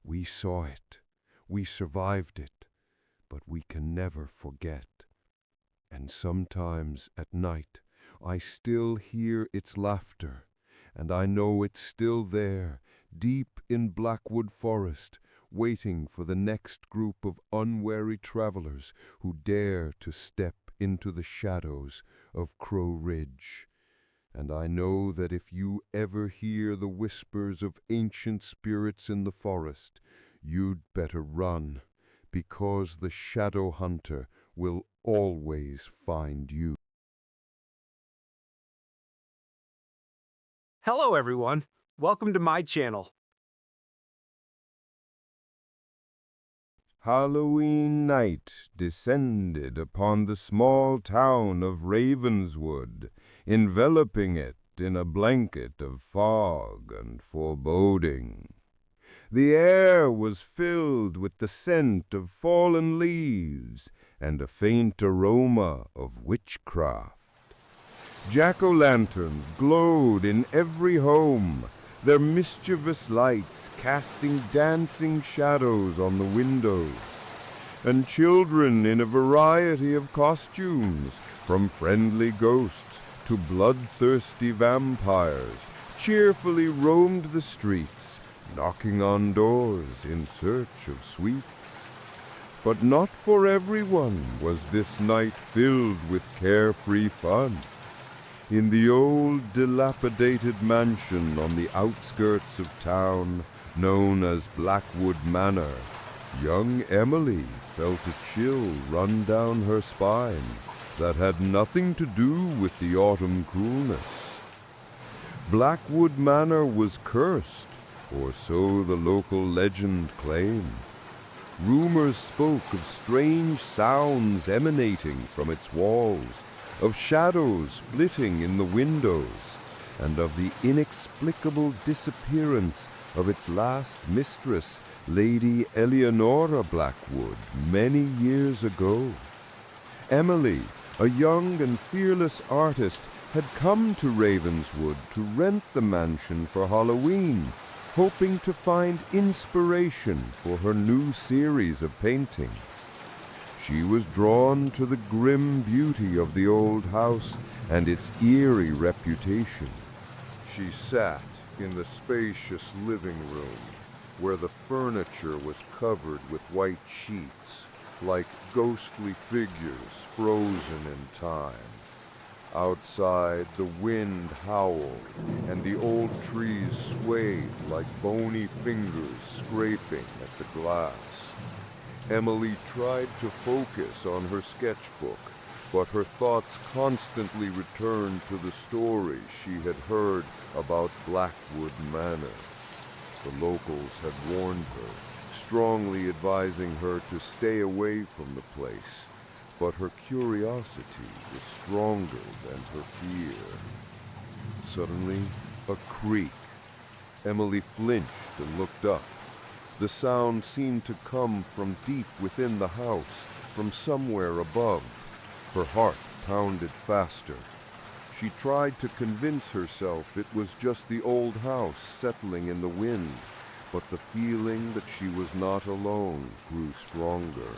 We saw it, we survived it, but we can never forget. And sometimes at night, I still hear its laughter, and I know it's still there, deep in Blackwood Forest, waiting for the next group of unwary travelers who dare to step into the shadows of Crow Ridge. And I know that if you ever hear the whispers of ancient spirits in the forest, you'd better run, because the shadow hunter will always find you. Hello, everyone. Welcome to my channel. Halloween night descended upon the small town of Ravenswood, enveloping it in a blanket of fog and foreboding. The air was filled with the scent of fallen leaves and a faint aroma of witchcraft. Jack-o'-lanterns glowed in every home, their mischievous lights casting dancing shadows on the windows. And children in a variety of costumes, from friendly ghosts to bloodthirsty vampires, cheerfully roamed the streets, knocking on doors in search of sweets. But not for everyone was this night filled with carefree fun. In the old dilapidated mansion on the outskirts of town, known as Blackwood Manor, young Emily felt a chill run down her spine that had nothing to do with the autumn coolness. Blackwood Manor was cursed, or so the local legend claimed. Rumors spoke of strange sounds emanating from its walls, of shadows flitting in the windows, and of the inexplicable disappearance of its last mistress, Lady Eleonora Blackwood, many years ago. Emily, a young and fearless artist, had come to Ravenswood to rent the mansion for Halloween, hoping to find inspiration for her new series of paintings. She was drawn to the grim beauty of the old house and its eerie reputation. She sat in the spacious living room, where the furniture was covered with white sheets, like ghostly figures frozen in time. Outside, the wind howled, and the old trees swayed like bony fingers scraping at the glass. Emily tried to focus on her sketchbook, but her thoughts constantly returned to the stories she had heard about Blackwood Manor. The locals had warned her, strongly advising her to stay away from the place, but her curiosity was stronger than her fear. Suddenly, a creak. Emily flinched and looked up. The sound seemed to come from deep within the house, from somewhere above. Her heart pounded faster. She tried to convince herself it was just the old house settling in the wind, but the feeling that she was not alone grew stronger.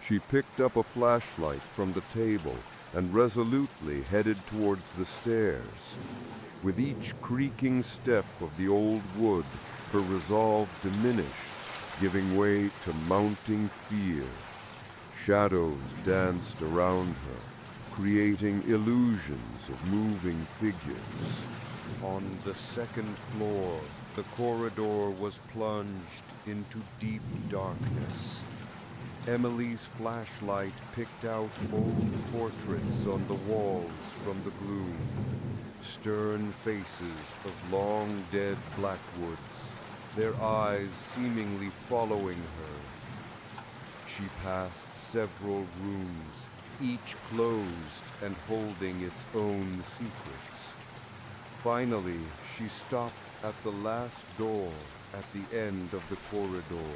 She picked up a flashlight from the table and resolutely headed towards the stairs. With each creaking step of the old wood, her resolve diminished, giving way to mounting fear. Shadows danced around her, creating illusions of moving figures. On the second floor, the corridor was plunged into deep darkness. Emily's flashlight picked out old portraits on the walls from the gloom, stern faces of long-dead Blackwoods, their eyes seemingly following her. She passed several rooms, each closed and holding its own secrets. Finally, she stopped at the last door at the end of the corridor.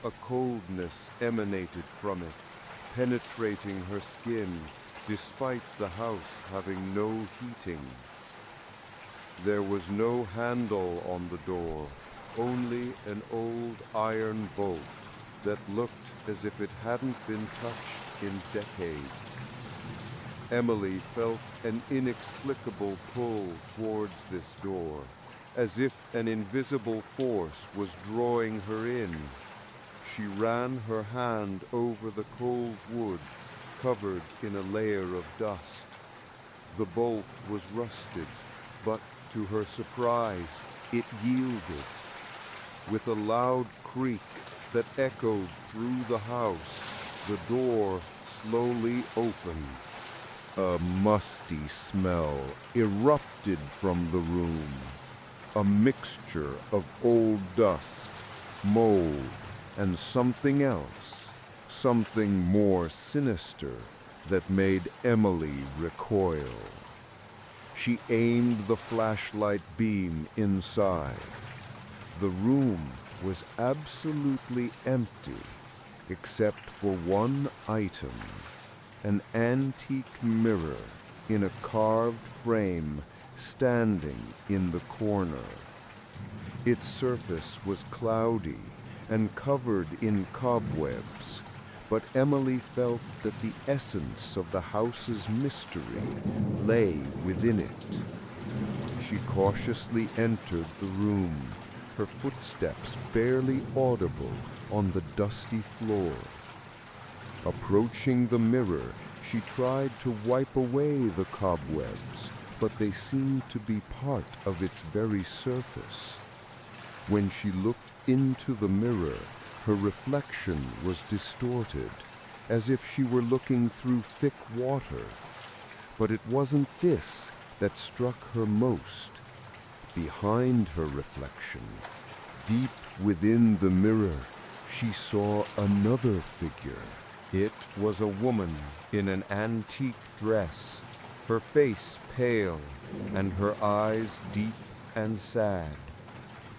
A coldness emanated from it, penetrating her skin, despite the house having no heating. There was no handle on the door, only an old iron bolt that looked as if it hadn't been touched in decades. Emily felt an inexplicable pull towards this door, as if an invisible force was drawing her in. She ran her hand over the cold wood, covered in a layer of dust. The bolt was rusted, but to her surprise, it yielded. With a loud creak that echoed through the house, the door slowly opened. A musty smell erupted from the room, a mixture of old dust, mold, and something else, something more sinister that made Emily recoil. She aimed the flashlight beam inside. The room was absolutely empty, except for one item, an antique mirror in a carved frame standing in the corner. Its surface was cloudy and covered in cobwebs, but Emily felt that the essence of the house's mystery lay within it. She She cautiously entered the room, her footsteps barely audible on the dusty floor. Approaching the mirror, she tried to wipe away the cobwebs, but they seemed to be part of its very surface. When she looked into the mirror, her reflection was distorted, as if she were looking through thick water. But it wasn't this that struck her most. Behind her reflection, deep within the mirror, she saw another figure. It was a woman in an antique dress, her face pale and her eyes deep and sad.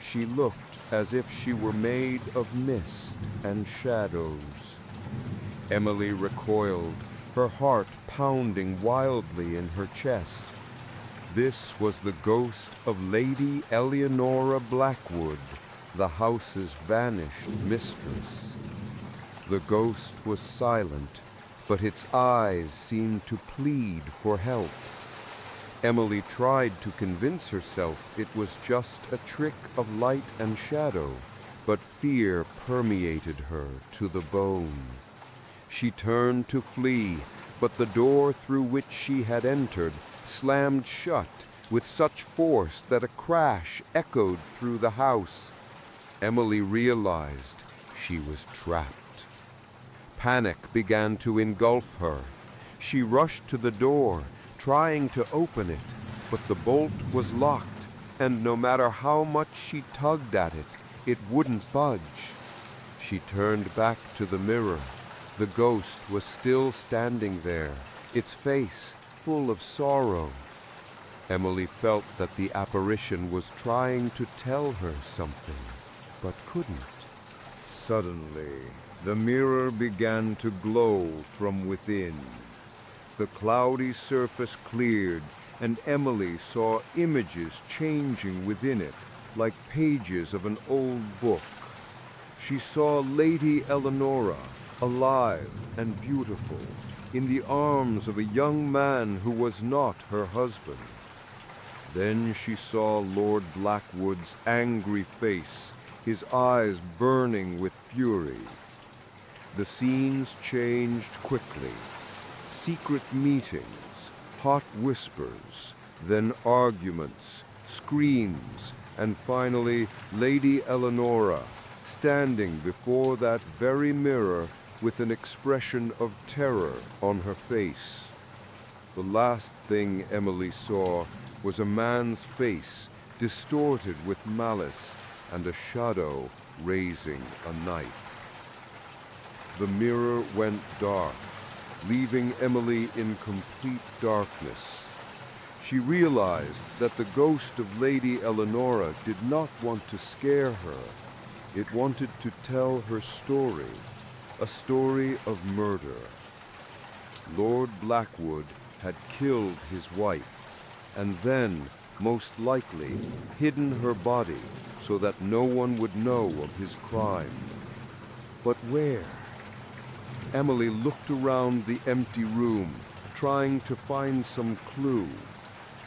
She looked as if she were made of mist and shadows. Emily recoiled, her heart pounding wildly in her chest. This was the ghost of Lady Eleonora Blackwood, the house's vanished mistress. The ghost was silent, but its eyes seemed to plead for help. Emily tried to convince herself it was just a trick of light and shadow, but fear permeated her to the bone. She turned to flee, but the door through which she had entered slammed shut with such force that a crash echoed through the house. Emily realized she was trapped. Panic began to engulf her. She rushed to the door, trying to open it, but the bolt was locked, and no matter how much she tugged at it, it wouldn't budge. She turned back to the mirror. The ghost was still standing there, its face full of sorrow. Emily felt that the apparition was trying to tell her something, but couldn't. Suddenly, the mirror began to glow from within. The cloudy surface cleared, and Emily saw images changing within it, like pages of an old book. She saw Lady Eleonora, alive and beautiful, in the arms of a young man who was not her husband. Then she saw Lord Blackwood's angry face, his eyes burning with fury. The scenes changed quickly. Secret meetings, hot whispers, then arguments, screams, and finally Lady Eleonora, standing before that very mirror with an expression of terror on her face. The last thing Emily saw was a man's face, distorted with malice, and a shadow raising a knife. The mirror went dark, leaving Emily in complete darkness. She realized that the ghost of Lady Eleonora did not want to scare her. It wanted to tell her story, a story of murder. Lord Blackwood had killed his wife, and then, most likely, hidden her body so that no one would know of his crime. But where? Emily looked around the empty room, trying to find some clue.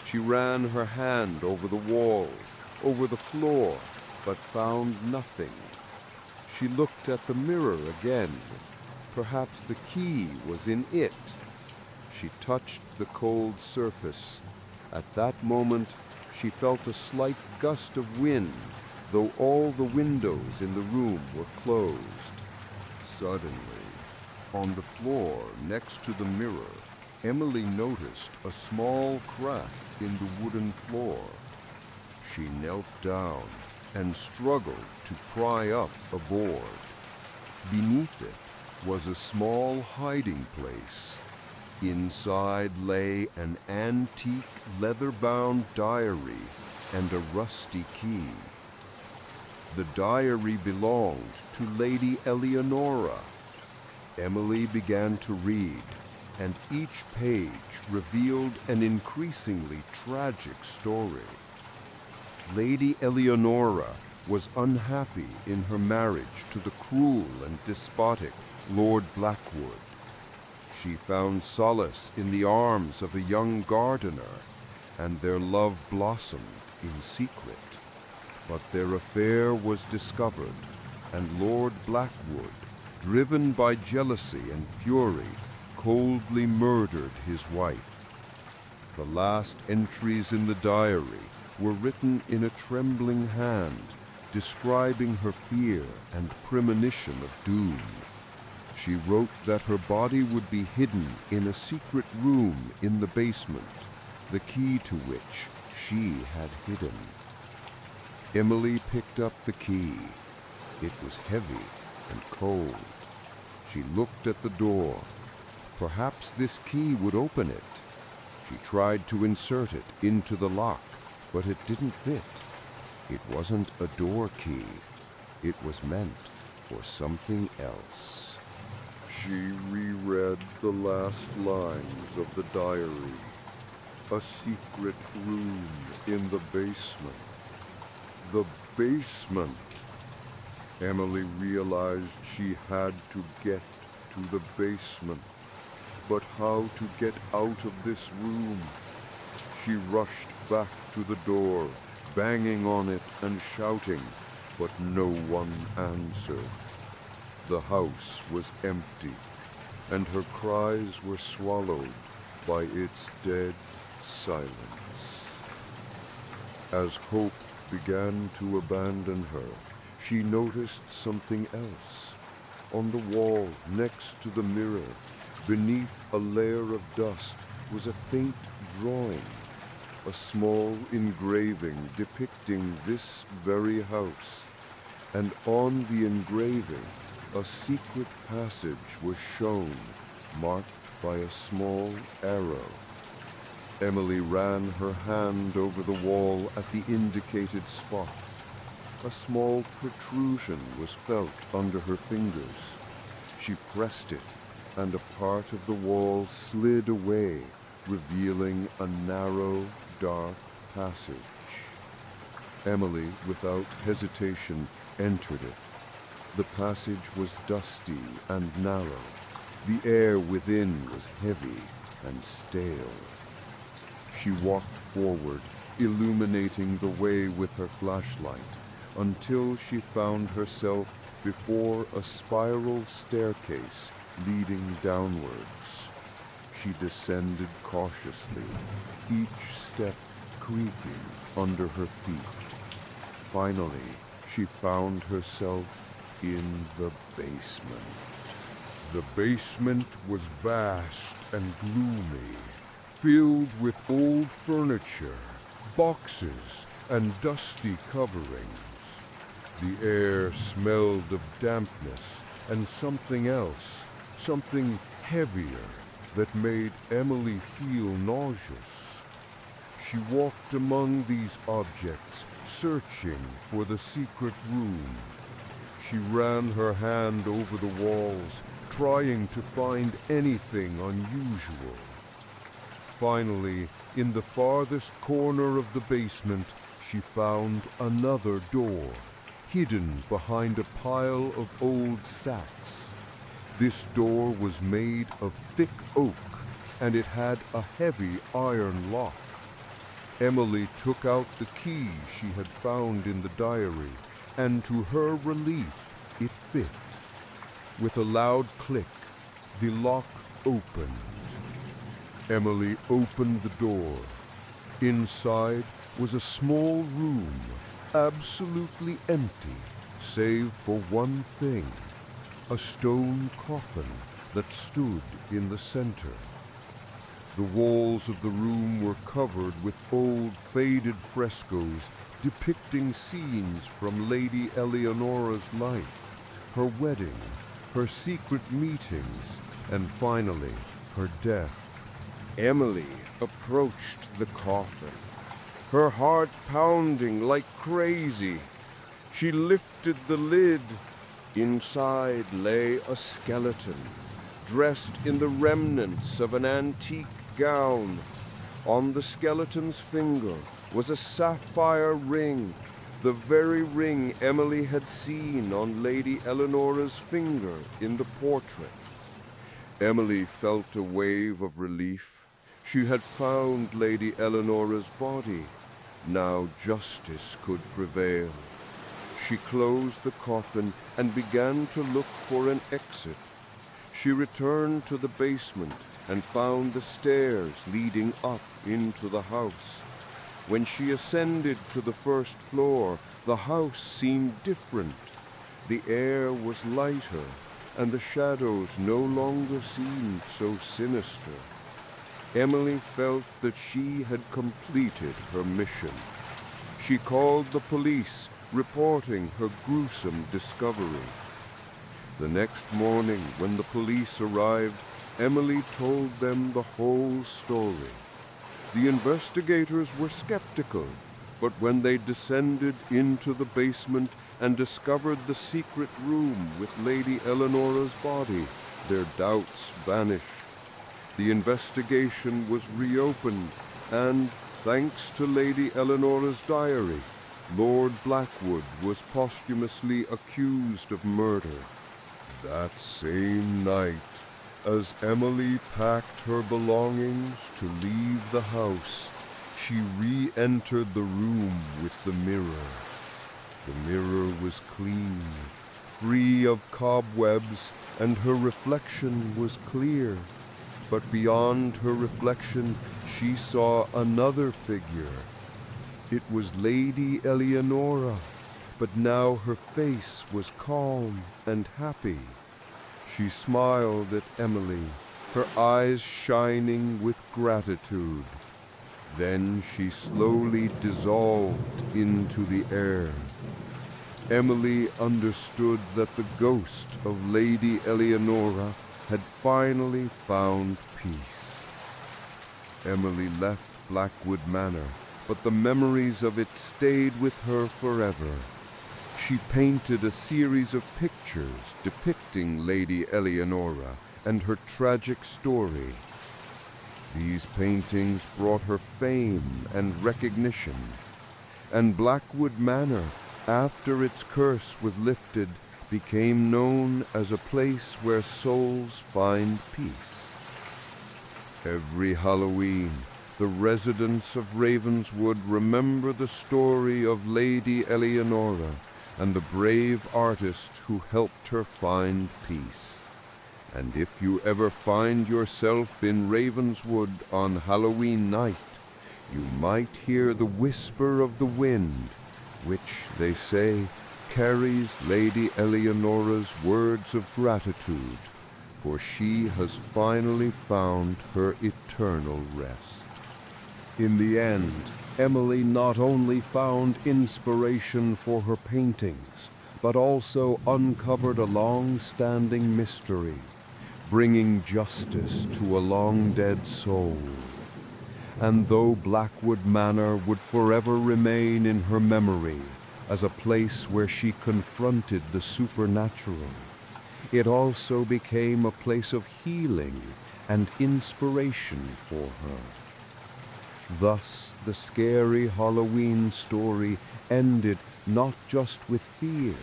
She ran her hand over the walls, over the floor, but found nothing. She looked at the mirror again. Perhaps the key was in it. She touched the cold surface. At that moment, she felt a slight gust of wind, though all the windows in the room were closed. Suddenly, on the floor next to the mirror, Emily noticed a small crack in the wooden floor. She knelt down and struggled to pry up a board. Beneath it was a small hiding place. Inside lay an antique leather-bound diary and a rusty key. The diary belonged to Lady Eleonora. Emily began to read, and each page revealed an increasingly tragic story. Lady Eleonora was unhappy in her marriage to the cruel and despotic Lord Blackwood. She found solace in the arms of a young gardener. and their love blossomed in secret. But their affair was discovered, and Lord Blackwood, driven by jealousy and fury, coldly murdered his wife. The last entries in the diary were written in a trembling hand, describing her fear and premonition of doom. She wrote that her body would be hidden in a secret room in the basement, the key to which she had hidden. Emily picked up the key. It was heavy and cold. She looked at the door. Perhaps this key would open it. She tried to insert it into the lock, but it didn't fit. It wasn't a door key. It was meant for something else. She reread the last lines of the diary. A secret room in the basement. The basement. Emily realized she had to get to the basement. But how to get out of this room? She rushed back to the door, banging on it and shouting, but no one answered. The house was empty, and her cries were swallowed by its dead silence. As hope began to abandon her, she noticed something else. On the wall next to the mirror, beneath a layer of dust, was a faint drawing, a small engraving depicting this very house, and on the engraving, a secret passage was shown, marked by a small arrow. Emily ran her hand over the wall at the indicated spot. A small protrusion was felt under her fingers. She pressed it, and a part of the wall slid away, revealing a narrow, dark passage. Emily, without hesitation, entered it. The passage was dusty and narrow. The air within was heavy and stale. She walked forward, illuminating the way with her flashlight, until she found herself before a spiral staircase leading downwards. She descended cautiously, each step creaking under her feet. Finally, she found herself in the basement. The basement was vast and gloomy, filled with old furniture, boxes, and dusty coverings. The air smelled of dampness and something else, something heavier, that made Emily feel nauseous. She walked among these objects, searching for the secret room. She ran her hand over the walls, trying to find anything unusual. Finally, in the farthest corner of the basement, she found another door, hidden behind a pile of old sacks. This door was made of thick oak, and it had a heavy iron lock. Emily took out the key she had found in the diary, and to her relief, it fit. With a loud click, the lock opened. Emily opened the door. Inside was a small room, absolutely empty, save for one thing, a stone coffin that stood in the center. The walls of the room were covered with old, faded frescoes depicting scenes from Lady Eleonora's life, her wedding, her secret meetings, and finally, her death. Emily approached the coffin, her heart pounding like crazy. She lifted the lid. Inside lay a skeleton, dressed in the remnants of an antique gown. On the skeleton's finger was a sapphire ring, the very ring Emily had seen on Lady Eleonora's finger in the portrait. Emily felt a wave of relief. She had found Lady Eleanor's body. Now justice could prevail. She closed the coffin and began to look for an exit. She returned to the basement and found the stairs leading up into the house. When she ascended to the first floor, the house seemed different. The air was lighter, and the shadows no longer seemed so sinister. Emily felt that she had completed her mission. She called the police, reporting her gruesome discovery. The next morning, when the police arrived, Emily told them the whole story. The investigators were skeptical, but when they descended into the basement and discovered the secret room with Lady Eleanor's body, their doubts vanished. The investigation was reopened, and, thanks to Lady Eleanor's diary, Lord Blackwood was posthumously accused of murder. That same night, as Emily packed her belongings to leave the house, she re-entered the room with the mirror. The mirror was clean, free of cobwebs, and her reflection was clear. But beyond her reflection, she saw another figure. It was Lady Eleanora, but now her face was calm and happy. She smiled at Emily, her eyes shining with gratitude. Then she slowly dissolved into the air. Emily understood that the ghost of Lady Eleanora had finally found peace. Emily left Blackwood Manor, but the memories of it stayed with her forever. She painted a series of pictures depicting Lady Eleanora and her tragic story. These paintings brought her fame and recognition, and Blackwood Manor, after its curse was lifted, became known as a place where souls find peace. Every Halloween, the residents of Ravenswood remember the story of Lady Eleanora and the brave artist who helped her find peace. And if you ever find yourself in Ravenswood on Halloween night, you might hear the whisper of the wind, which, they say, carries Lady Eleanora's words of gratitude, for she has finally found her eternal rest. In the end, Emily not only found inspiration for her paintings, but also uncovered a long-standing mystery, bringing justice to a long-dead soul. And though Blackwood Manor would forever remain in her memory as a place where she confronted the supernatural, it also became a place of healing and inspiration for her. Thus, the scary Halloween story ended not just with fear,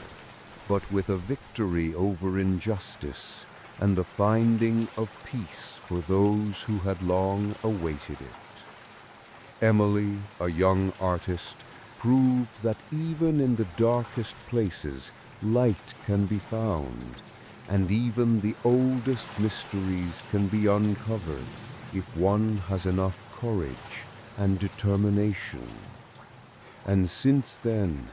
but with a victory over injustice and the finding of peace for those who had long awaited it. Emily, a young artist, proved that even in the darkest places, light can be found, and even the oldest mysteries can be uncovered if one has enough courage and determination. And since then,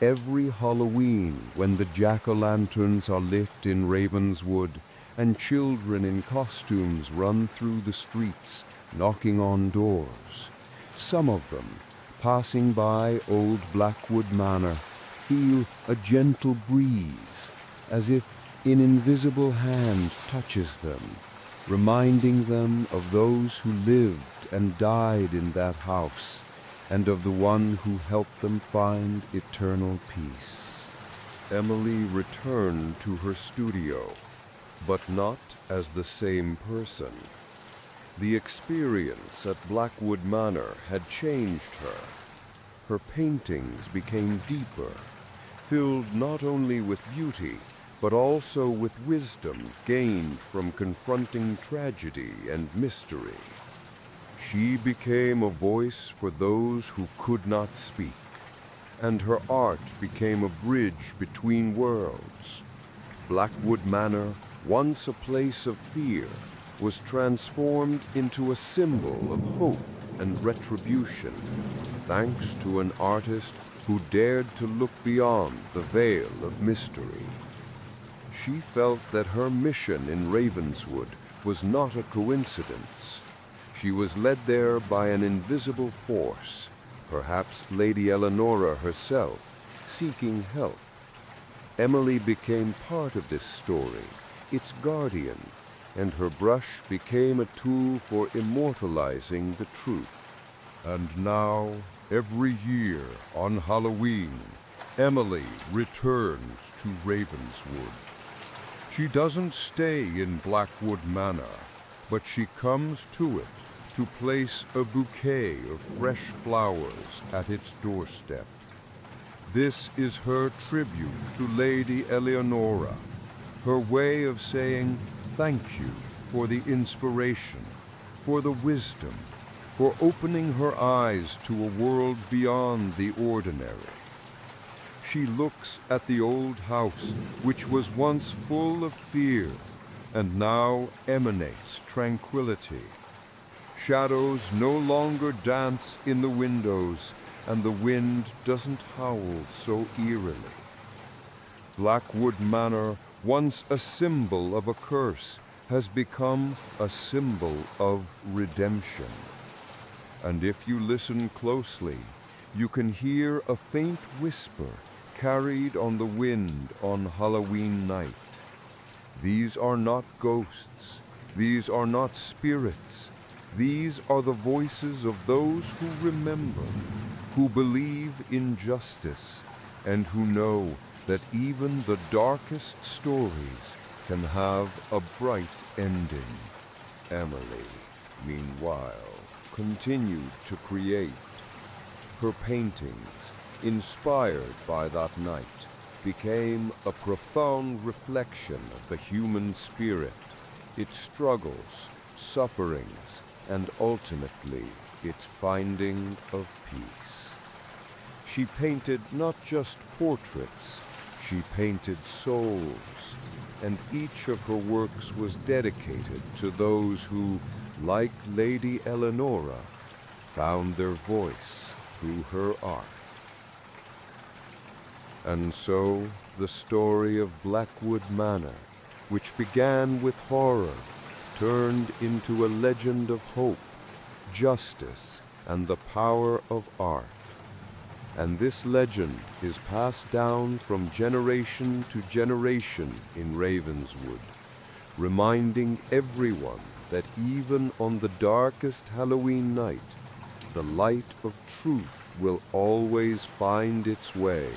every Halloween, when the jack-o'-lanterns are lit in Ravenswood and children in costumes run through the streets, knocking on doors, some of them, passing by old Blackwood Manor, feel a gentle breeze, as if an invisible hand touches them, reminding them of those who lived and died in that house, and of the one who helped them find eternal peace. Emily returned to her studio, but not as the same person. The experience at Blackwood Manor had changed her. Her paintings became deeper, filled not only with beauty, but also with wisdom gained from confronting tragedy and mystery. She became a voice for those who could not speak, and her art became a bridge between worlds. Blackwood Manor, once a place of fear, was transformed into a symbol of hope and retribution, thanks to an artist who dared to look beyond the veil of mystery. She felt that her mission in Ravenswood was not a coincidence. She was led there by an invisible force, perhaps Lady Eleanora herself, seeking help. Emily became part of this story, its guardian, and her brush became a tool for immortalizing the truth. And now, every year on Halloween, Emily returns to Ravenswood. She doesn't stay in Blackwood Manor, but she comes to it to place a bouquet of fresh flowers at its doorstep. This is her tribute to Lady Eleanora, her way of saying thank you for the inspiration, for the wisdom, for opening her eyes to a world beyond the ordinary. She looks at the old house, which was once full of fear, and now emanates tranquility. Shadows no longer dance in the windows, and the wind doesn't howl so eerily. Blackwood Manor, once a symbol of a curse, has become a symbol of redemption. And if you listen closely, you can hear a faint whisper carried on the wind on Halloween night. These are not ghosts. These are not spirits. These are the voices of those who remember, who believe in justice, and who know that even the darkest stories can have a bright ending. Emily, meanwhile, continued to create. Her paintings, inspired by that night, became a profound reflection of the human spirit, its struggles, sufferings, and ultimately its finding of peace. She painted not just portraits, she painted souls, and each of her works was dedicated to those who, like Lady Eleanora, found their voice through her art. And so, the story of Blackwood Manor, which began with horror, turned into a legend of hope, justice, and the power of art. And this legend is passed down from generation to generation in Ravenswood, reminding everyone that even on the darkest Halloween night, the light of truth will always find its way,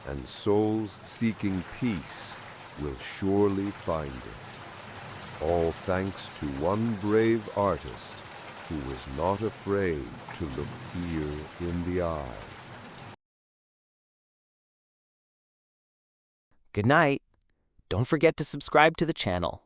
and souls seeking peace will surely find it. All thanks to one brave artist who was not afraid to look fear in the eye. Good night. Don't forget to subscribe to the channel.